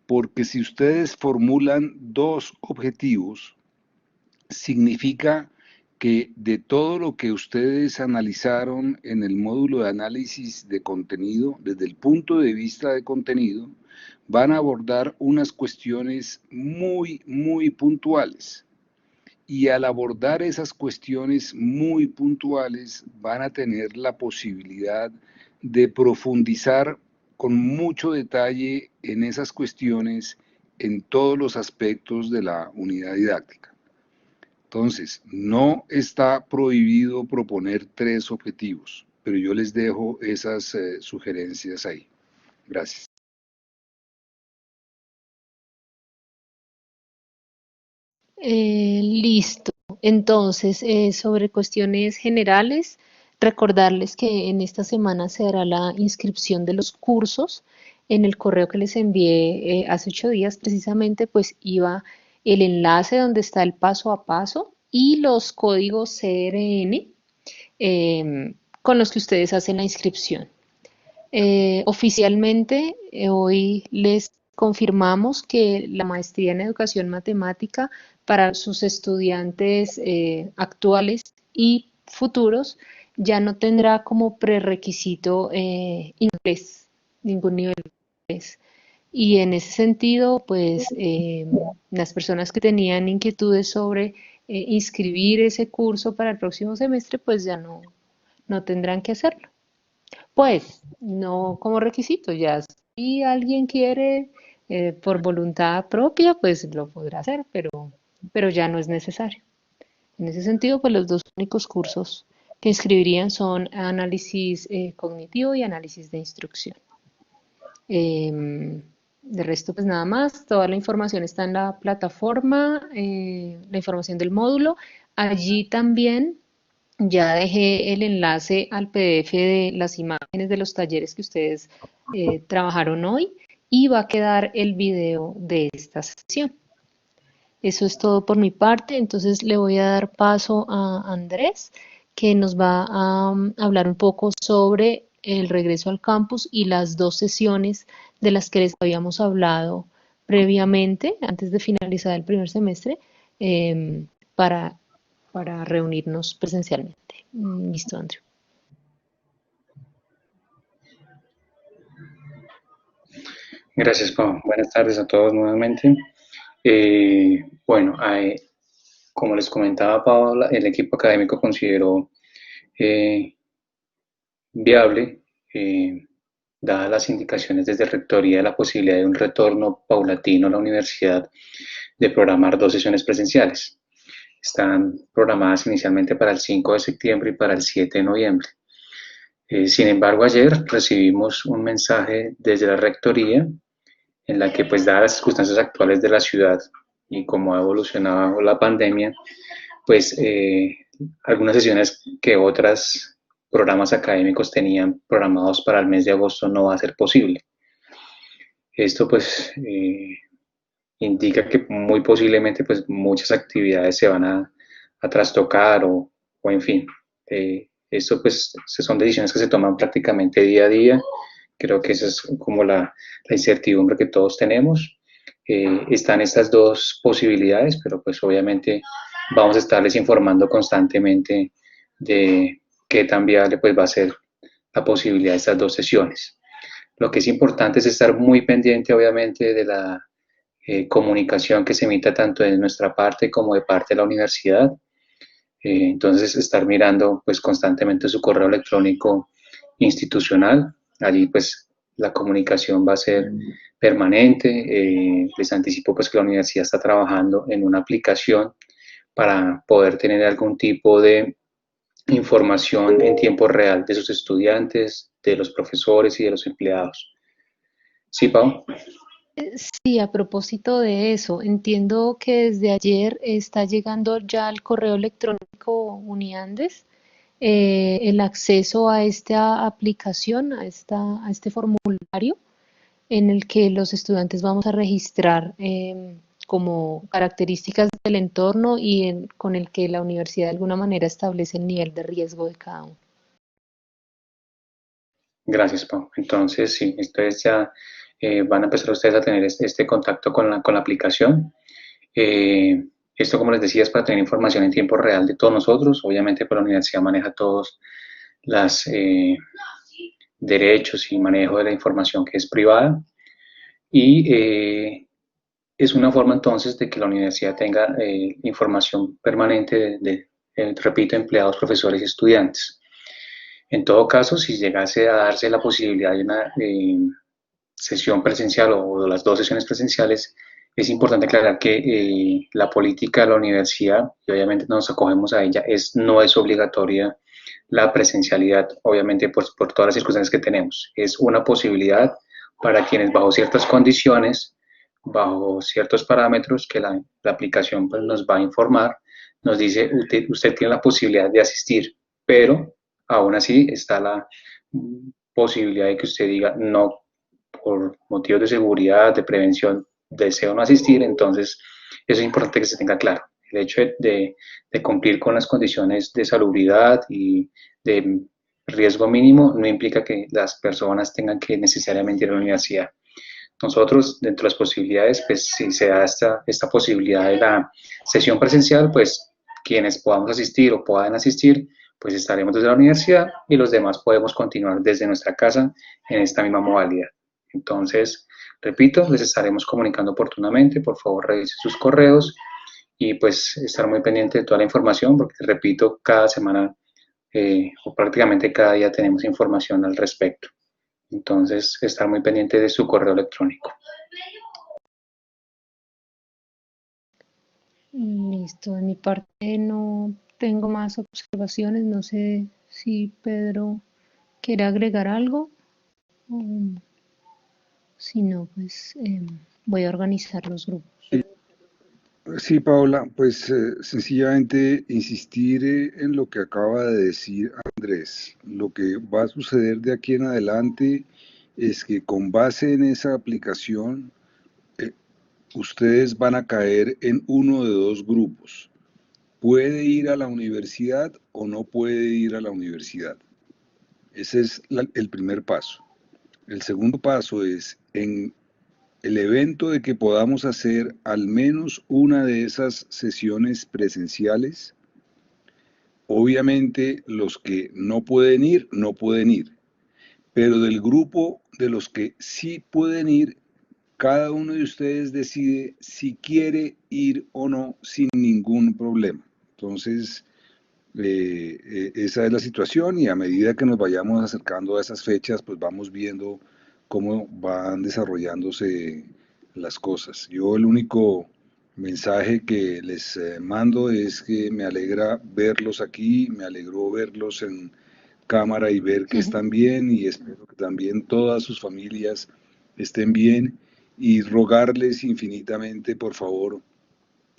Porque si ustedes formulan 2 objetivos, significa que de todo lo que ustedes analizaron en el módulo de análisis de contenido, desde el punto de vista de contenido, van a abordar unas cuestiones muy puntuales. Y al abordar esas cuestiones muy puntuales, van a tener la posibilidad de profundizar con mucho detalle en esas cuestiones en todos los aspectos de la unidad didáctica. Entonces, no está prohibido proponer 3 objetivos, pero yo les dejo esas sugerencias ahí. Gracias. Listo. Entonces, sobre cuestiones generales, recordarles que en esta semana se hará la inscripción de los cursos. En el correo que les envié hace 8 días, precisamente, pues iba el enlace donde está el paso a paso y los códigos CRN con los que ustedes hacen la inscripción. Oficialmente, hoy les confirmamos que la maestría en educación matemática para sus estudiantes actuales y futuros ya no tendrá como prerequisito inglés, ningún nivel de inglés. Y en ese sentido, pues las personas que tenían inquietudes sobre inscribir ese curso para el próximo semestre, pues ya no tendrán que hacerlo. Pues no como requisito, ya si alguien quiere por voluntad propia, pues lo podrá hacer, pero ya no es necesario. En ese sentido, pues los dos únicos cursos que inscribirían son análisis cognitivo y análisis de instrucción. De resto, pues nada más, toda la información está en la plataforma, la información del módulo. Allí también ya dejé el enlace al PDF de las imágenes de los talleres que ustedes trabajaron hoy y va a quedar el video de esta sesión. Eso es todo por mi parte, entonces le voy a dar paso a Andrés, que nos va a hablar un poco sobre el regreso al campus y las 2 sesiones de las que les habíamos hablado previamente, antes de finalizar el primer semestre, para reunirnos presencialmente. Listo, Andrew. Gracias, Pau. Buenas tardes a todos nuevamente. Bueno, como les comentaba Pau, el equipo académico consideró viable, dadas las indicaciones desde Rectoría de la posibilidad de un retorno paulatino a la universidad, de programar 2 sesiones presenciales. Están programadas inicialmente para el 5 de septiembre y para el 7 de noviembre. Sin embargo, ayer recibimos un mensaje desde la Rectoría en la que, pues, dadas las circunstancias actuales de la ciudad y cómo ha evolucionado la pandemia, pues algunas sesiones que otros programas académicos tenían programados para el mes de agosto no va a ser posible. Esto, pues, indica que muy posiblemente, pues, muchas actividades se van a trastocar o en fin. Esto, pues, son decisiones que se toman prácticamente día a día. Creo que esa es como la incertidumbre que todos tenemos. Están estas 2 posibilidades, pero pues obviamente vamos a estarles informando constantemente de qué tan viable pues va a ser la posibilidad de estas 2 sesiones. Lo que es importante es estar muy pendiente obviamente de la comunicación que se emita tanto de nuestra parte como de parte de la universidad. Entonces, estar mirando pues constantemente su correo electrónico institucional. Allí pues la comunicación va a ser permanente. Les anticipo pues que la universidad está trabajando en una aplicación para poder tener algún tipo de información en tiempo real de sus estudiantes, de los profesores y de los empleados. ¿Sí, Pau? Sí, a propósito de eso, entiendo que desde ayer está llegando ya al correo electrónico Uniandes el acceso a esta aplicación, a este formulario en el que los estudiantes vamos a registrar como características del entorno y con el que la universidad de alguna manera establece el nivel de riesgo de cada uno. Gracias, Pau. Entonces, sí, ustedes ya van a empezar ustedes a tener este contacto con la aplicación. Esto, como les decía, es para tener información en tiempo real de todos nosotros. Obviamente, pues la universidad maneja todos los derechos y manejo de la información que es privada. Y es una forma entonces de que la universidad tenga información permanente repito, empleados, profesores y estudiantes. En todo caso, si llegase a darse la posibilidad de una sesión presencial o de las dos sesiones presenciales, es importante aclarar que la política de la universidad, y obviamente nos acogemos a ella, no es obligatoria la presencialidad, obviamente por todas las circunstancias que tenemos. Es una posibilidad para quienes bajo ciertas condiciones, bajo ciertos parámetros que la aplicación pues, nos va a informar, nos dice, usted tiene la posibilidad de asistir, pero aún así está la posibilidad de que usted diga no, por motivos de seguridad, de prevención, deseo no asistir. Entonces eso es importante que se tenga claro. El hecho de cumplir con las condiciones de salubridad y de riesgo mínimo no implica que las personas tengan que necesariamente ir a la universidad. Nosotros, dentro de las posibilidades, pues si se da esta posibilidad de la sesión presencial, pues quienes podamos asistir o puedan asistir, pues estaremos desde la universidad y los demás podemos continuar desde nuestra casa en esta misma modalidad. Entonces, repito, les estaremos comunicando oportunamente, por favor revisen sus correos y pues estar muy pendiente de toda la información porque, repito, cada semana o prácticamente cada día tenemos información al respecto. Entonces, estar muy pendiente de su correo electrónico. Listo, de mi parte no tengo más observaciones, no sé si Pedro quiere agregar algo. Si no, pues voy a organizar los grupos. Sí, Paula, pues sencillamente insistir en lo que acaba de decir Andrés. Lo que va a suceder de aquí en adelante es que con base en esa aplicación, ustedes van a caer en uno de dos grupos. Puede ir a la universidad o no puede ir a la universidad. Ese es el primer paso. El segundo paso es en el evento de que podamos hacer al menos una de esas sesiones presenciales. Obviamente los que no pueden ir, no pueden ir. Pero del grupo de los que sí pueden ir, cada uno de ustedes decide si quiere ir o no sin ningún problema. Entonces, esa es la situación y a medida que nos vayamos acercando a esas fechas, pues vamos viendo cómo van desarrollándose las cosas. Yo el único mensaje que les mando es que me alegra verlos aquí, me alegró verlos en cámara y ver que están bien y espero que también todas sus familias estén bien y rogarles infinitamente, por favor,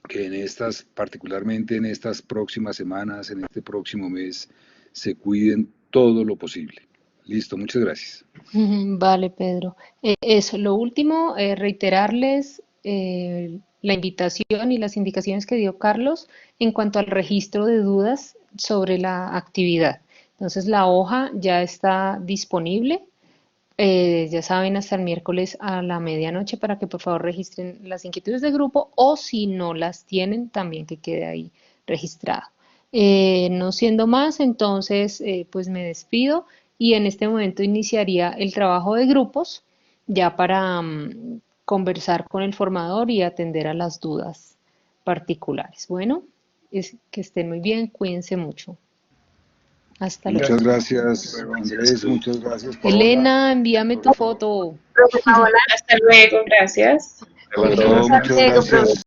que particularmente en estas próximas semanas, en este próximo mes, se cuiden todo lo posible. Listo, muchas gracias. Vale, Pedro. Eso, lo último, reiterarles la invitación y las indicaciones que dio Carlos en cuanto al registro de dudas sobre la actividad. Entonces, la hoja ya está disponible. Ya saben, hasta el miércoles a la medianoche para que por favor registren las inquietudes del grupo o si no las tienen, también que quede ahí registrado. No siendo más, entonces pues me despido y en este momento iniciaría el trabajo de grupos ya para conversar con el formador y atender a las dudas particulares. Bueno, que estén muy bien, cuídense mucho. Hasta luego. Muchas gracias, Andrés. Muchas gracias, Paola. Elena, envíame tu foto. Hasta luego, gracias. Muchas gracias.